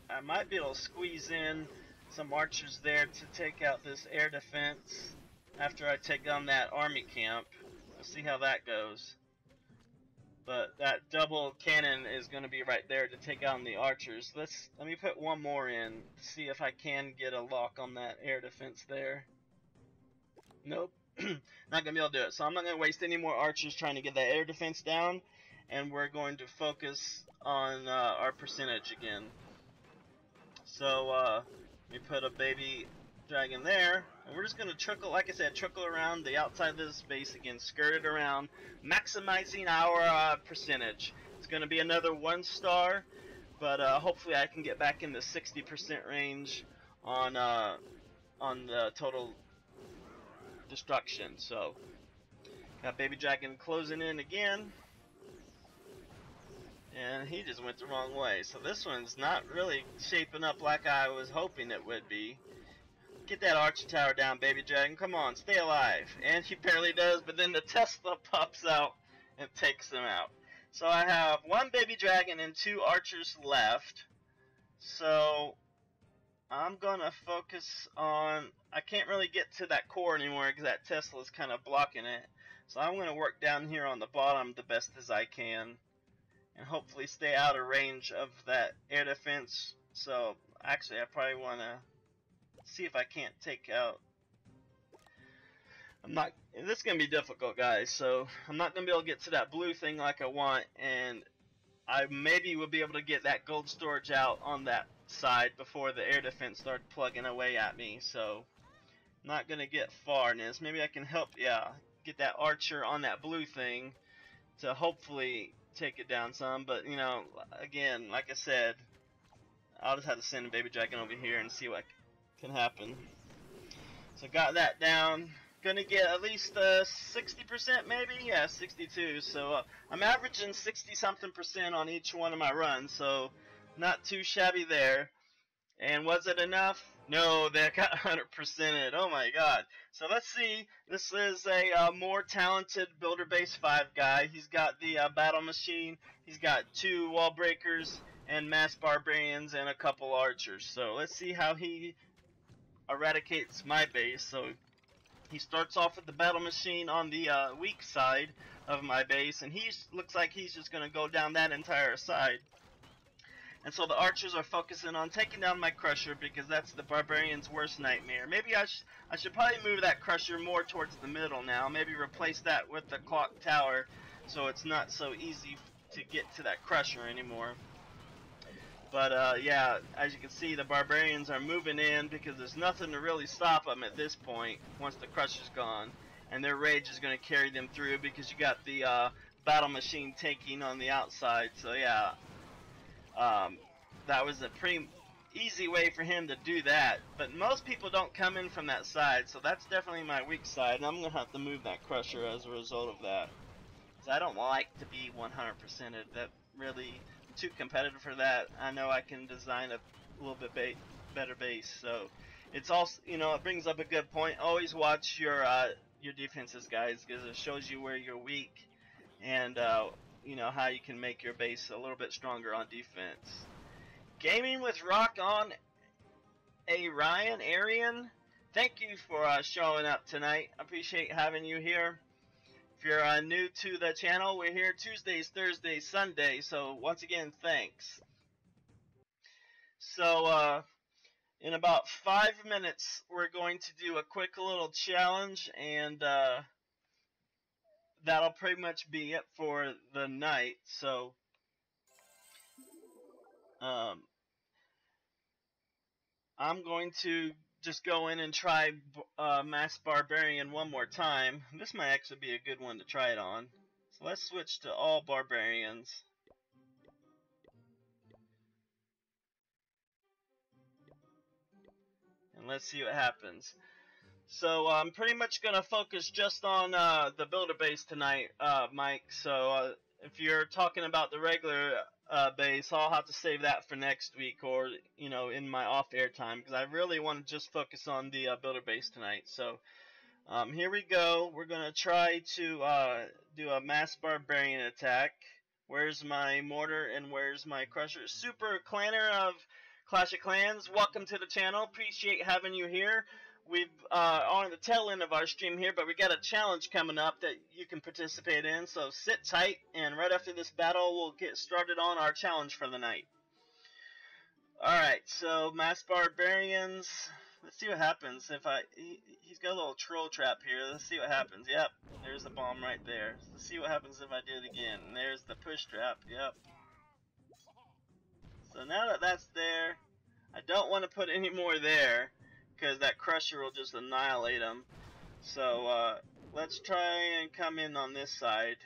I might be able to squeeze in some archers there to take out this air defense after I take down that army camp. We'll see how that goes. But that double cannon is going to be right there to take out the archers. Let me put one more in to see if I can get a lock on that air defense there. Nope. Not going to be able to do it. So I'm not going to waste any more archers trying to get that air defense down. And we're going to focus on our percentage again. So let me put a baby dragon there, and we're just going to trickle, like I said, trickle around the outside of this base again, skirt it around, maximizing our percentage. It's going to be another 1 star, but hopefully I can get back in the 60% range on the total destruction. So got baby dragon closing in again. And he just went the wrong way. So this one's not really shaping up like I was hoping it would be. Get that archer tower down, baby dragon. Come on, stay alive. And he barely does, but then the Tesla pops out and takes him out. So I have 1 baby dragon and 2 archers left. So I'm going to focus on... I can't really get to that core anymore because that Tesla's kind of blocking it. So I'm going to work down here on the bottom the best as I can. And hopefully stay out of range of that air defense. So actually I probably want to see if I can't take out... This is going to be difficult, guys. So I'm not going to be able to get to that blue thing like I want. And I maybe will be able to get that gold storage out on that side before the air defense started plugging away at me. So not going to get far in this. Maybe I can help, yeah, get that archer on that blue thing to hopefully take it down some. But, you know, again, like I said, I'll just have to send a baby dragon over here and see what can happen. So got that down. Gonna get at least 60% maybe? Yeah, 62. So I'm averaging 60-something% on each one of my runs, so not too shabby there. And was it enough? No, that got 100%ed. Oh my god. So let's see. This is a more talented Builder Base 5 guy. He's got the battle machine. He's got 2 wall breakers and mass barbarians and a couple archers. So let's see how he eradicates my base. So he starts off with the battle machine on the weak side of my base, and he looks like he's just going to go down that entire side. And so the archers are focusing on taking down my crusher because that's the barbarian's worst nightmare. Maybe I should probably move that crusher more towards the middle now. Maybe replace that with the clock tower so it's not so easy to get to that crusher anymore. But yeah, as you can see, the barbarians are moving in because there's nothing to really stop them at this point once the crusher's gone, and their rage is going to carry them through because you got the battle machine tanking on the outside. So yeah, that was a pretty easy way for him to do that. But most people don't come in from that side, so that's definitely my weak side, and I'm going to have to move that crusher as a result of that. I don't like to be 100%ed. That really too competitive for that. I know I can design a little bit better base. So it's also, you know, it brings up a good point. Always watch your defenses, guys, because it shows you where you're weak and you know, how you can make your base a little bit stronger on defense. Gaming with Rock on a Ryan Arian. Thank you for showing up tonight. I appreciate having you here. If you're new to the channel, we're here Tuesdays, Thursdays, Sundays, so once again, thanks. So, in about 5 minutes, we're going to do a quick little challenge, and that'll pretty much be it for the night. So, I'm going to just go in and try Mass Barbarian one more time. This might actually be a good one to try it on. So let's switch to all Barbarians. And let's see what happens. So I'm pretty much going to focus just on the builder base tonight, Mike. So if you're talking about the regular base, I'll have to save that for next week, or, you know, in my off-air time, because I really want to just focus on the builder base tonight. So here we go. We're going to try to do a Mass Barbarian attack. Where's my mortar and where's my crusher? Super Clanner of Clash of Clans, welcome to the channel. Appreciate having you here. We've on the tail end of our stream here, but we got a challenge coming up that you can participate in, so sit tight, and right after this battle we'll get started on our challenge for the night. Alright, so Mass Barbarians, let's see what happens if he's got a little troll trap here. Let's see what happens. Yep, there's the bomb right there. Let's see what happens if I do it again. And there's the push trap. Yep. So now that that's there, I don't want to put any more there, because that crusher will just annihilate them. So let's try and come in on this side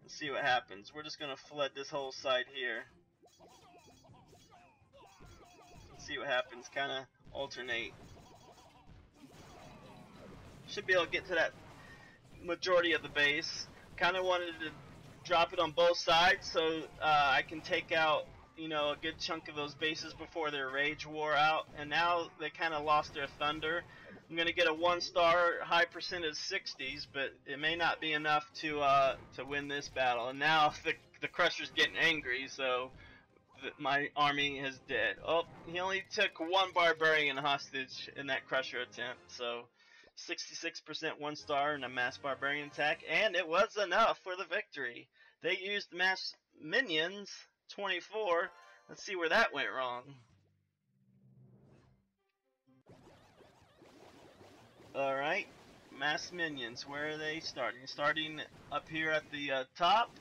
and see what happens. We're just going to flood this whole side here. See what happens, kind of alternate. Should be able to get to that majority of the base. Kind of wanted to drop it on both sides so I can take out, you know, a good chunk of those bases before their rage wore out, and now they kind of lost their thunder. I'm gonna get a 1-star high percentage 60s, but it may not be enough to win this battle. And now the crusher's getting angry, so my army is dead. Oh, he only took 1 barbarian hostage in that crusher attempt, so 66% 1-star in a mass barbarian attack, and it was enough for the victory. They used mass minions 24. Let's see where that went wrong. Alright, mass minions, where are they starting? Starting up here at the top.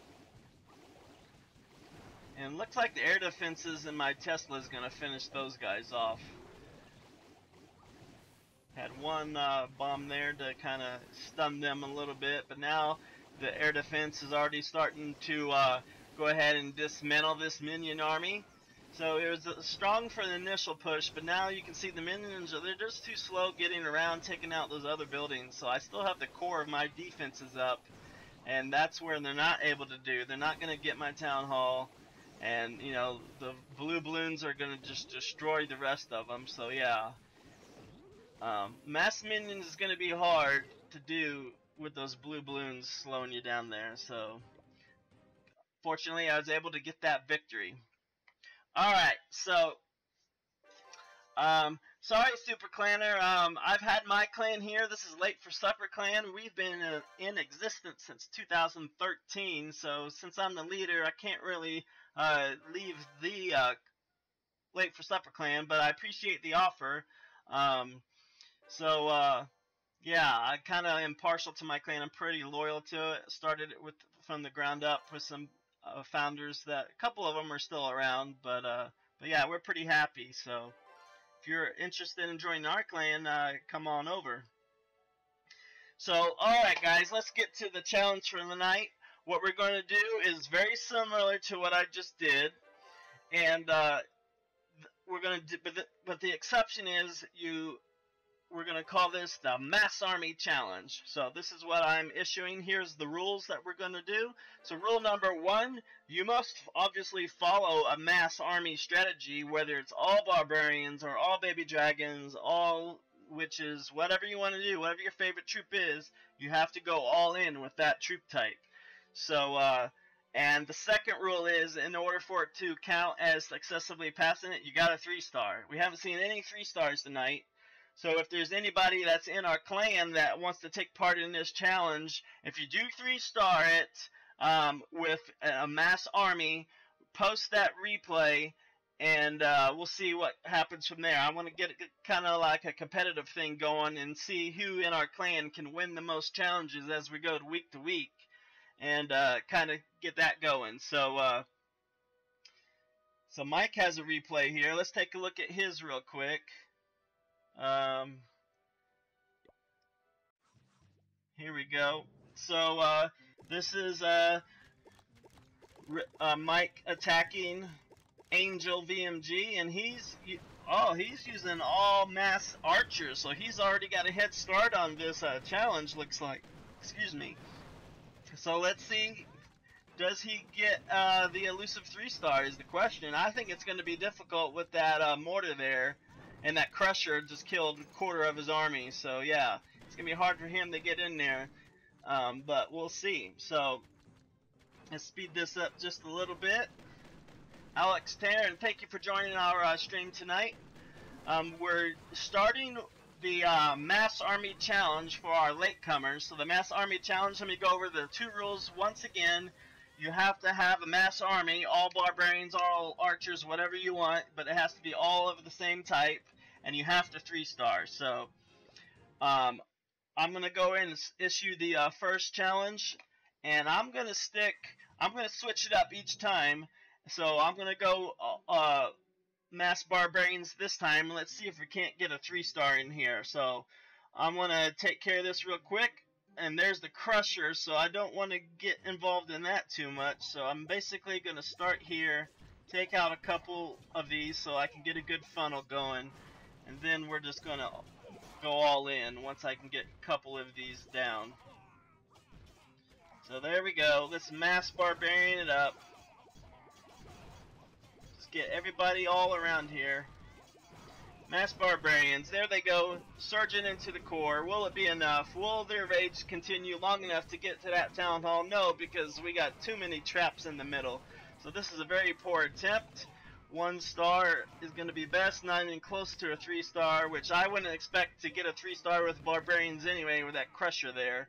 And looks like the air defenses in my Tesla is going to finish those guys off. Had 1 bomb there to kind of stun them a little bit, but now the air defense is already starting to go ahead and dismantle this minion army. So it was strong for the initial push, but now you can see the minions, they're just too slow getting around, taking out those other buildings. So I still have the core of my defenses up, and that's where they're not able to do. They're not going to get my town hall, and, you know, the blue balloons are going to just destroy the rest of them. So yeah, mass minions is going to be hard to do with those blue balloons slowing you down there. So fortunately, I was able to get that victory. Alright, so sorry, Super Clanner. I've had my clan here. This is Late for Supper Clan. We've been in existence since 2013, so since I'm the leader, I can't really leave the Late for Supper Clan, but I appreciate the offer. Yeah, I kind of am partial to my clan. I'm pretty loyal to it. Started it from the ground up with some founders. That a couple of them are still around, but yeah, we're pretty happy. So if you're interested in joining our clan, come on over. So, alright guys, let's get to the challenge for the night. What we're going to do is very similar to what I just did. And we're going to do, but the exception is we're going to call this the Mass Army Challenge. So this is what I'm issuing. Here's the rules that we're going to do. So rule number 1, you must obviously follow a mass army strategy, whether it's all barbarians or all baby dragons, all witches, whatever you want to do, whatever your favorite troop is, you have to go all in with that troop type. So, and the second rule is, in order for it to count as successfully passing it, you got a 3-star. We haven't seen any 3-stars tonight. So if there's anybody that's in our clan that wants to take part in this challenge, if you do 3-star it with a mass army, post that replay, and we'll see what happens from there. I want to get kind of like a competitive thing going and see who in our clan can win the most challenges as we go week to week, and kind of get that going. So so Mike has a replay here. Let's take a look at his real quick. Here we go. So this is Mike attacking Angel VMG, and he's using all mass archers, so he's already got a head start on this challenge, looks like. Excuse me. So let's see, does he get the elusive 3-star is the question. I think it's going to be difficult with that mortar there, and that crusher just killed a quarter of his army, so yeah, it's going to be hard for him to get in there, but we'll see. So let's speed this up just a little bit. Alex Taryn, thank you for joining our stream tonight. We're starting the Mass Army Challenge for our latecomers. So the Mass Army Challenge, let me go over the 2 rules once again. You have to have a mass army, all barbarians, all archers, whatever you want, but it has to be all of the same type, and you have to 3-star. So I'm going to go in and issue the first challenge, and I'm going to switch it up each time. So I'm going to go mass barbarians this time. Let's see if we can't get a 3-star in here. So I'm going to take care of this real quick. And there's the crusher, so I don't want to get involved in that too much. So I'm basically going to start here, take out a couple of these so I can get a good funnel going. And then we're just going to go all in once I can get a couple of these down. So there we go. Let's mass barbarian it up. Get everybody all around here. Mass barbarians, there they go, surging into the core. Will it be enough? Will their rage continue long enough to get to that town hall? No, because we got too many traps in the middle. So this is a very poor attempt. 1-star is going to be best, not even close to a 3-star, which I wouldn't expect to get a 3-star with barbarians anyway, with that crusher there.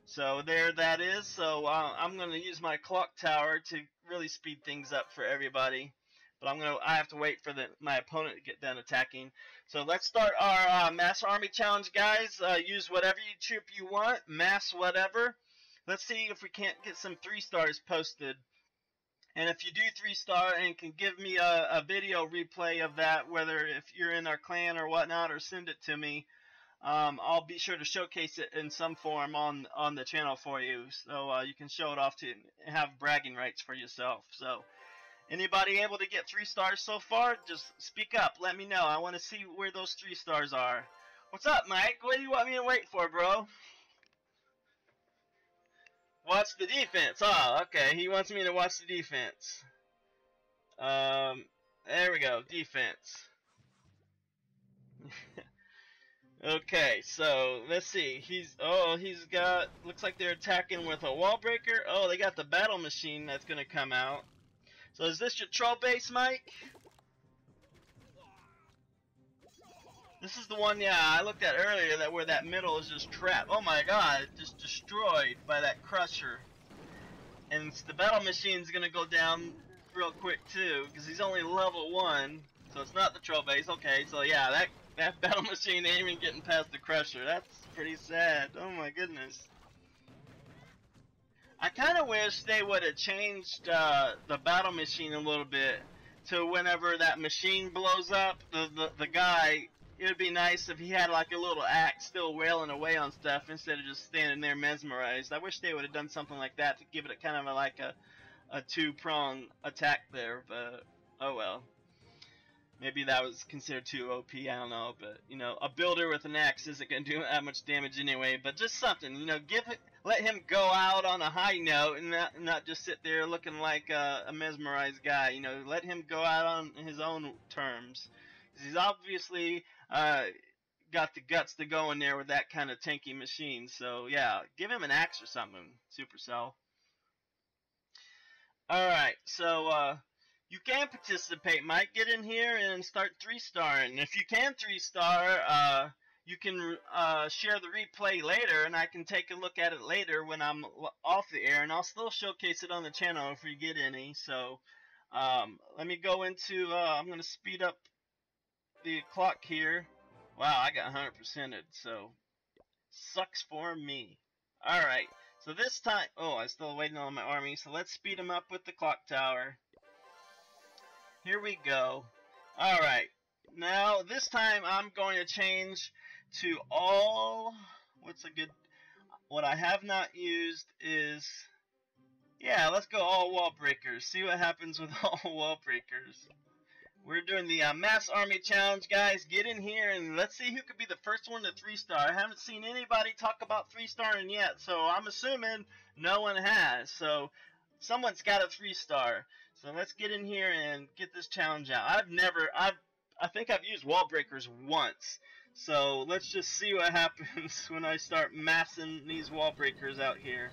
So there that is. So I'm going to use my clock tower to really speed things up for everybody. But I have to wait for my opponent to get done attacking. So let's start our Mass Army Challenge, guys. Use whatever troop you want, mass whatever. Let's see if we can't get some 3-stars posted. And if you do 3-star and can give me a video replay of that, whether if you're in our clan or whatnot, or send it to me, I'll be sure to showcase it in some form on the channel for you. So you can show it off to have bragging rights for yourself. So anybody able to get 3-stars so far? Just speak up. Let me know. I want to see where those 3-stars are. What's up, Mike? What do you want me to wait for, bro? Watch the defense. Oh, okay. He wants me to watch the defense. There we go. Defense. Okay, so let's see. He's got, looks like they're attacking with a wall breaker. Oh, they got the battle machine that's gonna come out. So is this your troll base, Mike? This is the one, yeah, I looked at earlier, where that middle is just trapped. Oh my god, just destroyed by that crusher. And the battle machine's gonna go down real quick too, because he's only level 1, so it's not the troll base. Okay, so yeah, that battle machine ain't even getting past the crusher. That's pretty sad. Oh my goodness. I kind of wish they would have changed the battle machine a little bit to whenever that machine blows up, the guy. It would be nice if he had like a little axe still wailing away on stuff instead of just standing there mesmerized. I wish they would have done something like that to give it a kind of like a two-prong attack there, but oh well. Maybe that was considered too OP, I don't know, but, you know, a builder with an axe isn't going to do that much damage anyway, but just something, you know, let him go out on a high note and not just sit there looking like a mesmerized guy, you know, let him go out on his own terms, because he's obviously got the guts to go in there with that kind of tanky machine, so yeah, give him an axe or something, Supercell. Alright, so, you can participate, Mike. Get in here and start 3-starring. If you can 3-star, you can share the replay later, and I can take a look at it later when I'm off the air, and I'll still showcase it on the channel if we get any. So, let me go into, I'm going to speed up the clock here. Wow, I got 100%ed, so sucks for me. Alright, so this time, oh, I'm still waiting on my army, so let's speed them up with the clock tower. Here we go. Alright, now this time I'm going to change to all, what I have not used is, yeah, let's go all wall breakers. See what happens with all wall breakers. We're doing the Mass Army Challenge, guys. Get in here and let's see who could be the first one to 3-star. I haven't seen anybody talk about 3-starring yet, so I'm assuming no one has. So someone's got a 3-star. So let's get in here and get this challenge out. I think I've used wall breakers once. So let's just see what happens when I start massing these wall breakers out here.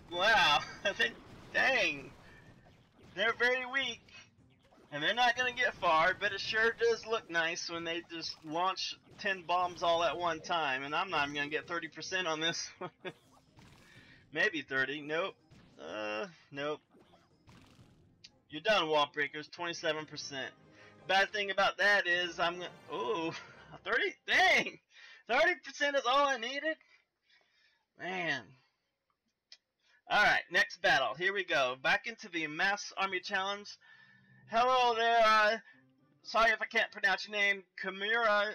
Wow, dang, they're very weak. And they're not going to get far, but it sure does look nice when they just launch 10 bombs all at one time. And I'm not even going to get 30% on this one. Maybe 30, nope. Nope. You're done, wall breakers, 27%. Bad thing about that is I'm gonna, ooh, 30, dang, 30% is all I needed? Man. Alright, next battle, here we go. Back into the Mass Army Challenge. Hello there, sorry if I can't pronounce your name, Kamura.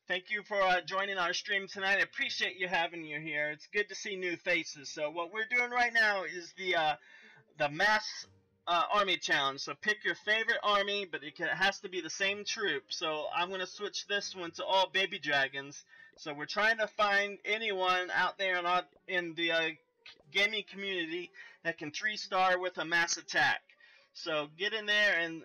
Thank you for joining our stream tonight. I appreciate you having you here. It's good to see new faces. So what we're doing right now is the Mass Army Challenge. So pick your favorite army, but it has to be the same troop. So I'm going to switch this one to all baby dragons. So we're trying to find anyone out there in the gaming community that can 3-star with a mass attack. So get in there and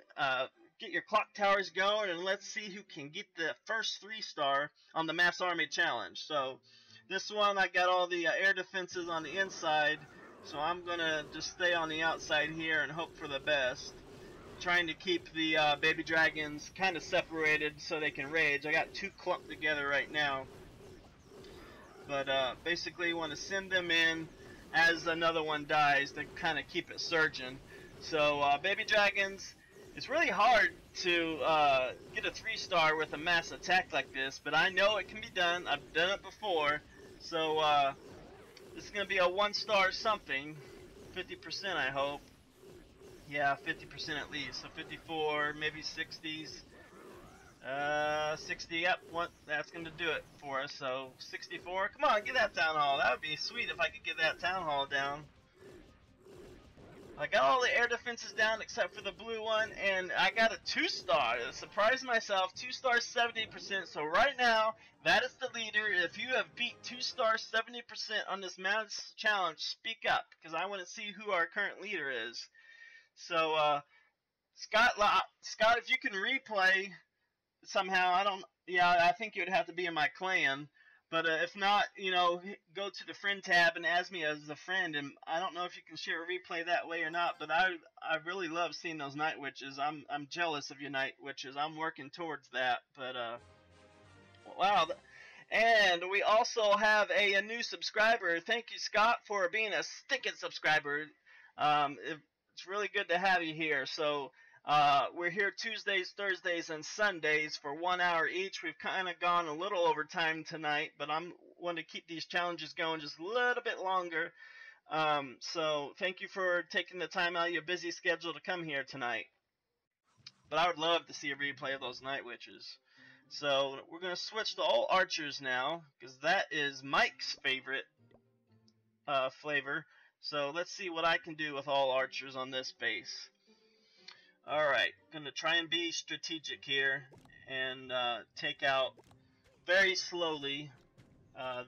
get your clock towers going, and let's see who can get the first 3-star on the Mass Army Challenge. So this one, I got all the air defenses on the inside. So I'm going to just stay on the outside here and hope for the best. Trying to keep the baby dragons kind of separated so they can rage. I got 2 clumped together right now. But basically want to send them in as another one dies to kind of keep it surging. So baby dragons, it's really hard to get a 3-star with a mass attack like this. But I know it can be done. I've done it before. So this is going to be a 1-star something, 50% I hope. Yeah, 50% at least, so 54, maybe 60s. 60, yep, that's going to do it for us, so 64. Come on, get that town hall. That would be sweet if I could get that town hall down. I got all the air defenses down except for the blue one, and I got a 2-star. I surprised myself, 2 stars 70%, so right now, that is the leader. If you have beat 2 stars 70% on this Mass Challenge, speak up, because I want to see who our current leader is. So, Scott, if you can replay somehow, I think it would have to be in my clan. But if not, you know, go to the friend tab and add me as a friend. And I don't know if you can share a replay that way or not, but I really love seeing those night witches. I'm jealous of you night witches. I'm working towards that. But wow. And we also have a new subscriber. Thank you, Scott, for being a stinking subscriber. It's really good to have you here. So we're here Tuesdays, Thursdays, and Sundays for 1 hour each. We've kind of gone a little over time tonight, but I'm want to keep these challenges going just a little bit longer. So thank you for taking the time out of your busy schedule to come here tonight. But I would love to see a replay of those Night Witches. So we're going to switch to all archers now, because that is Mike's favorite flavor. So let's see what I can do with all archers on this base. Alright, going to try and be strategic here and take out very slowly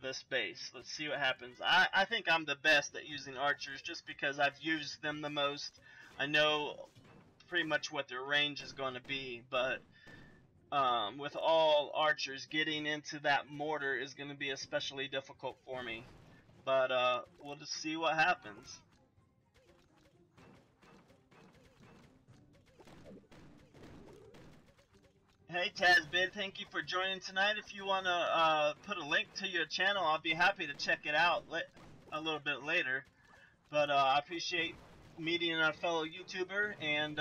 this base. Let's see what happens. I think I'm the best at using archers just because I've used them the most. I know pretty much what their range is going to be, but with all archers, getting into that mortar is going to be especially difficult for me. But we'll just see what happens. Hey Tazbid, thank you for joining tonight. If you want to put a link to your channel, I'll be happy to check it out a little bit later. But I appreciate meeting a fellow YouTuber, and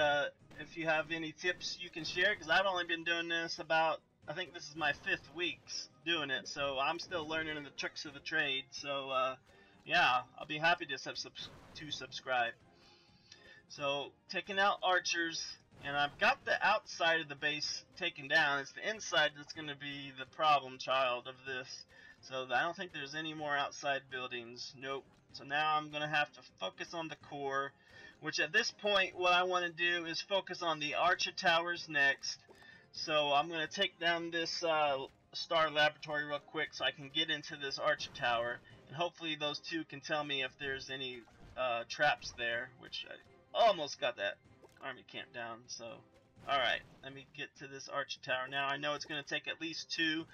if you have any tips you can share, because I've only been doing this about, I think this is my 5th week doing it, so I'm still learning the tricks of the trade. So yeah, I'll be happy to subscribe. So taking out archers, and I've got the outside of the base taken down. It's the inside that's going to be the problem child of this. So I don't think there's any more outside buildings. Nope. So now I'm going to have to focus on the core, which at this point what I want to do is focus on the archer towers next. So I'm going to take down this star laboratory real quick so I can get into this archer tower, and hopefully those two can tell me if there's any traps there, which I almost got that army camp down. So alright, let me get to this archer tower now. I know it's going to take at least 2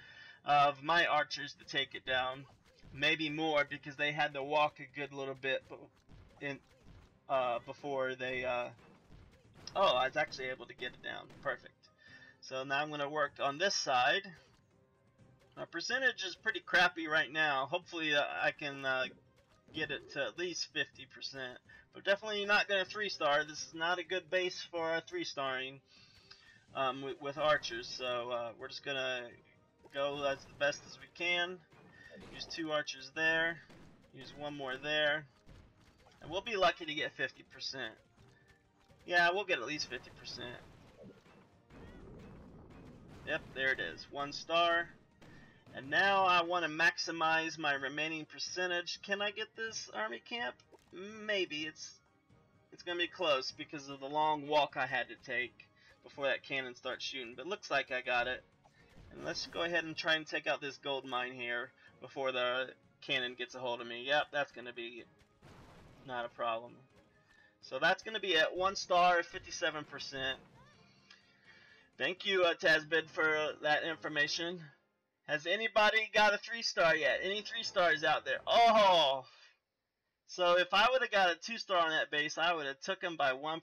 of my archers to take it down, maybe more, because they had to walk a good little bit before they oh, I was actually able to get it down. Perfect. So now I'm going to work on this side. My percentage is pretty crappy right now. Hopefully I can get it to at least 50%. But definitely not going to 3-star. This is not a good base for 3-starring with archers. So we're just going to go as the best as we can. Use 2 archers there. Use 1 more there. And we'll be lucky to get 50%. Yeah, we'll get at least 50%. Yep, there it is. 1 star. And now I want to maximize my remaining percentage. Can I get this army camp? Maybe. It's going to be close because of the long walk I had to take before that cannon starts shooting. But looks like I got it. And let's go ahead and try and take out this gold mine here before the cannon gets a hold of me. Yep, that's going to be not a problem. So that's going to be at 1 star, 57%. Thank you, Tazbid, for that information. Has anybody got a 3-star yet? Any 3-stars out there? Oh! So if I would have got a 2-star on that base, I would have took him by 1%,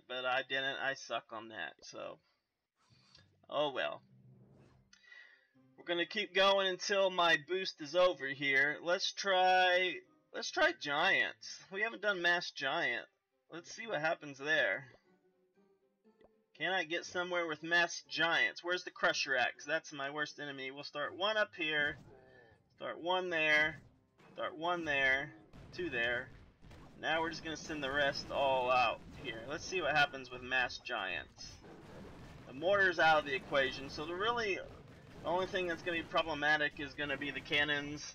but I didn't. I suck on that. So, oh well. We're gonna keep going until my boost is over here. Let's try giants. We haven't done mass giant. Let's see what happens there. Can I get somewhere with mass giants? Where's the crusher at? 'Cause that's my worst enemy. We'll start 1 up here. Start 1 there. Start 1 there. 2 there. Now we're just going to send the rest all out here. Let's see what happens with mass giants. The mortar's out of the equation, so the only thing that's going to be problematic is going to be the cannons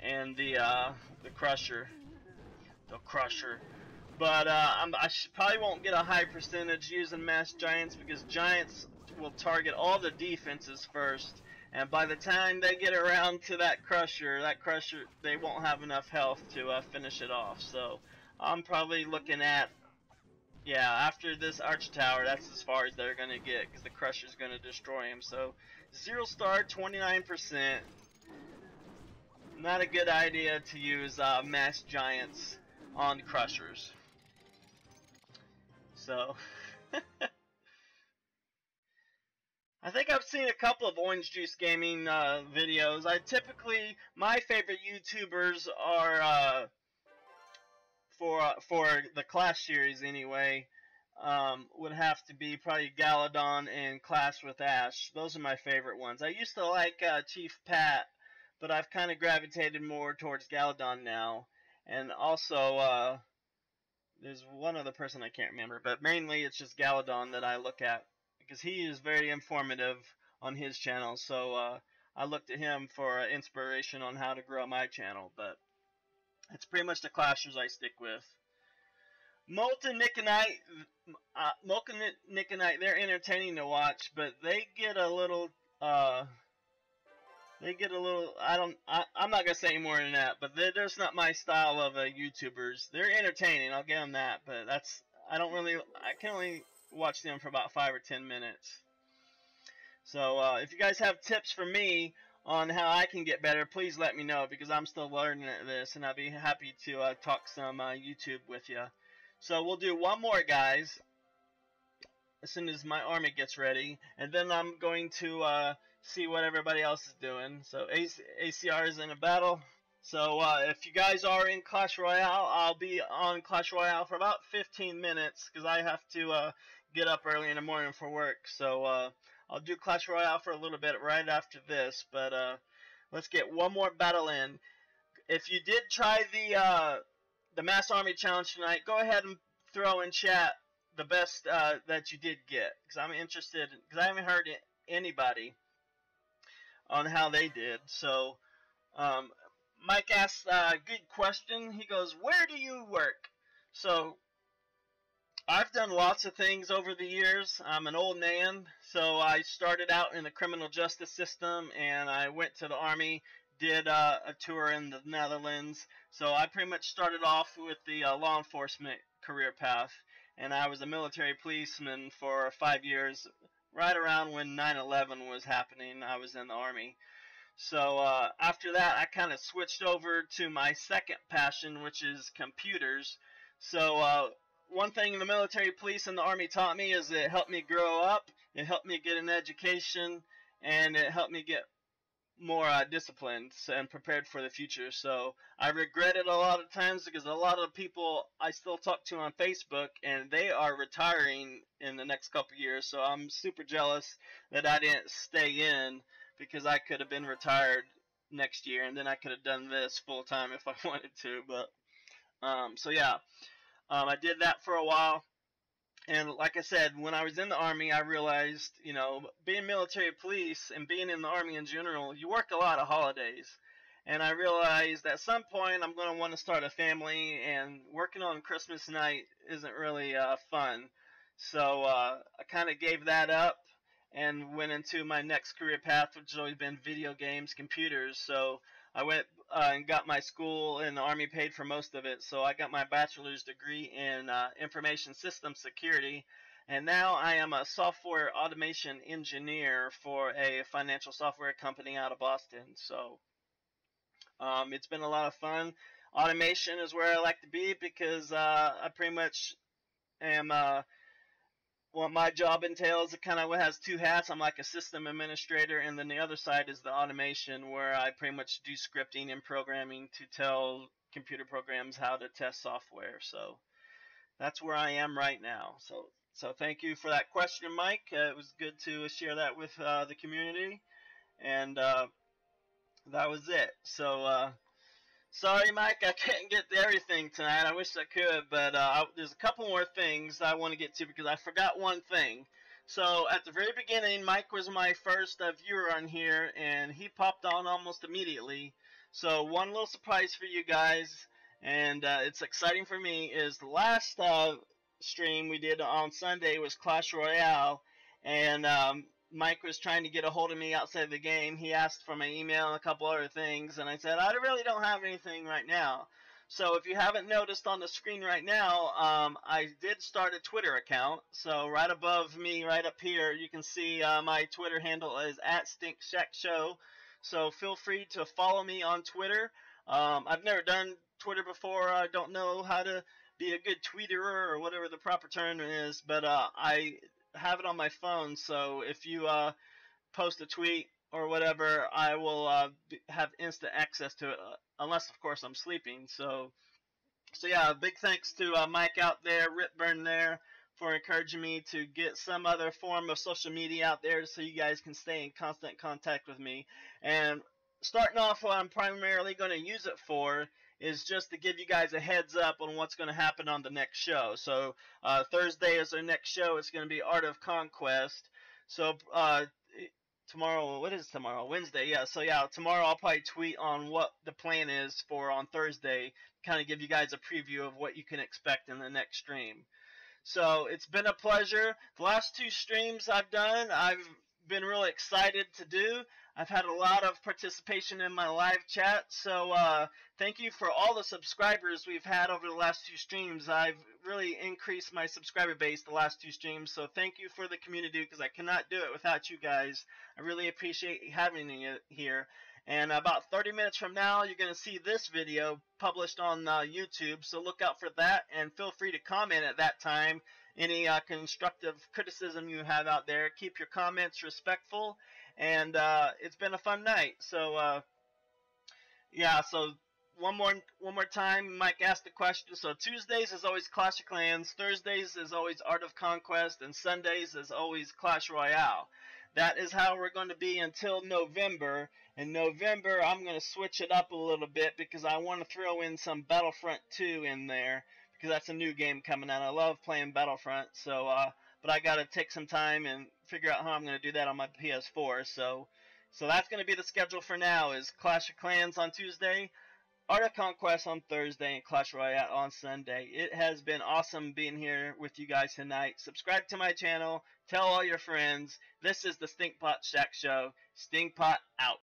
and the crusher. The crusher. But I probably won't get a high percentage using mass giants because giants will target all the defenses first, and by the time they get around to that crusher, they won't have enough health to finish it off. So I'm probably looking at, yeah, after this arch tower, that's as far as they're gonna get because the crusher's gonna destroy him. So 0-star, 29%. Not a good idea to use mass giants on crushers. So, I think I've seen a couple of Orange Juice Gaming videos. My favorite YouTubers are, for the Clash series anyway, would have to be probably Galadon and Clash with Ash. Those are my favorite ones. I used to like Chief Pat, but I've kind of gravitated more towards Galadon now. and also there's one other person I can't remember, but mainly it's just Galadon that I look at because he is very informative on his channel. So I looked at him for inspiration on how to grow my channel, but it's pretty much the clashers I stick with. Molten Nikonite, they're entertaining to watch, but they get a little, I'm not gonna say any more than that, but they're just not my style of YouTubers. They're entertaining, I'll give them that, but I can only watch them for about 5 or 10 minutes. So if you guys have tips for me on how I can get better, please let me know, because I'm still learning this, and I'd be happy to talk some YouTube with you. So we'll do one more, guys, as soon as my army gets ready, and then I'm going to see what everybody else is doing. So ACR is in a battle. So if you guys are in Clash Royale, I'll be on Clash Royale for about 15 minutes, because I have to get up early in the morning for work. So I'll do Clash Royale for a little bit right after this, but let's get one more battle in. If you did try the Mass Army Challenge tonight, go ahead and throw in chat the best that you did get, because I'm interested, because I haven't heard anybody on how they did. So Mike asked a good question. He goes, where do you work? So I've done lots of things over the years. I'm an old man, so I started out in the criminal justice system, and I went to the Army, did a tour in the Netherlands. So I pretty much started off with the law enforcement career path, and I was a military policeman for 5 years. Right around when 9/11 was happening, I was in the Army. So after that, I kind of switched over to my second passion, which is computers. So one thing the military police and the Army taught me is it helped me grow up, it helped me get an education, and it helped me get more disciplined and prepared for the future. So I regret it a lot of times, because a lot of the people I still talk to on Facebook, and they are retiring in the next couple of years. So I'm super jealous that I didn't stay in, because I could have been retired next year, and then I could have done this full time if I wanted to. But so yeah, I did that for a while. And like I said, when I was in the Army, I realized, you know, being military police and being in the Army in general, you work a lot of holidays. And I realized at some point I'm going to want to start a family, and working on Christmas night isn't really fun. So I kind of gave that up and went into my next career path, which has always been video games, computers. So I went and got my school, and the Army paid for most of it. So I got my bachelor's degree in information systems security, and now I am a software automation engineer for a financial software company out of Boston. So it's been a lot of fun. Automation is where I like to be, because I pretty much am what my job entails. It kind of has two hats. I'm like a system administrator, and then the other side is the automation, where I pretty much do scripting and programming to tell computer programs how to test software. So that's where I am right now. So thank you for that question, Mike. It was good to share that with the community, and that was it. So sorry, Mike, I can't get to everything tonight. I wish I could, but there's a couple more things I want to get to, because I forgot one thing. So at the very beginning, Mike was my first viewer on here, and he popped on almost immediately. So one little surprise for you guys, and it's exciting for me, is the last stream we did on Sunday was Clash Royale, and Mike was trying to get a hold of me outside the game. He asked for my email and a couple other things, and I said, I really don't have anything right now. So if you haven't noticed on the screen right now, I did start a Twitter account. So right above me, right up here, you can see my Twitter handle is @StinkShackShow. So feel free to follow me on Twitter. I've never done Twitter before. I don't know how to be a good tweeter or whatever the proper term is, but I have it on my phone, so if you post a tweet or whatever, I will have instant access to it, unless of course I'm sleeping. So yeah, big thanks to Mike out there, Ripburn there, for encouraging me to get some other form of social media out there so you guys can stay in constant contact with me. And starting off, what I'm primarily going to use it for is just to give you guys a heads up on what's going to happen on the next show. So Thursday is our next show. It's going to be Art of Conquest. So tomorrow, what is tomorrow? Wednesday, yeah. So yeah, tomorrow I'll probably tweet on what the plan is for on Thursday, kind of give you guys a preview of what you can expect in the next stream. So it's been a pleasure. The last 2 streams I've done, I've been really excited to do. I've had a lot of participation in my live chat, so thank you for all the subscribers we've had over the last 2 streams. I've really increased my subscriber base the last 2 streams, so thank you for the community, because I cannot do it without you guys. I really appreciate having you here. And about 30 minutes from now, you're going to see this video published on YouTube, so look out for that, and feel free to comment at that time. Any constructive criticism you have out there, keep your comments respectful. And it's been a fun night. So yeah, so one more time, Mike asked the question. So Tuesdays is always Clash of Clans, Thursdays is always Art of Conquest, and Sundays is always Clash Royale. That is how we're going to be until November. In November, I'm going to switch it up a little bit, because I want to throw in some Battlefront 2 in there, because that's a new game coming out. I love playing Battlefront, so but I got to take some time and figure out how I'm going to do that on my PS4. So that's going to be the schedule for now, is Clash of Clans on Tuesday, Art of Conquest on Thursday, and Clash Royale on Sunday. It has been awesome being here with you guys tonight. Subscribe to my channel. Tell all your friends. This is the Stinkpot Shack Show. Stinkpot out.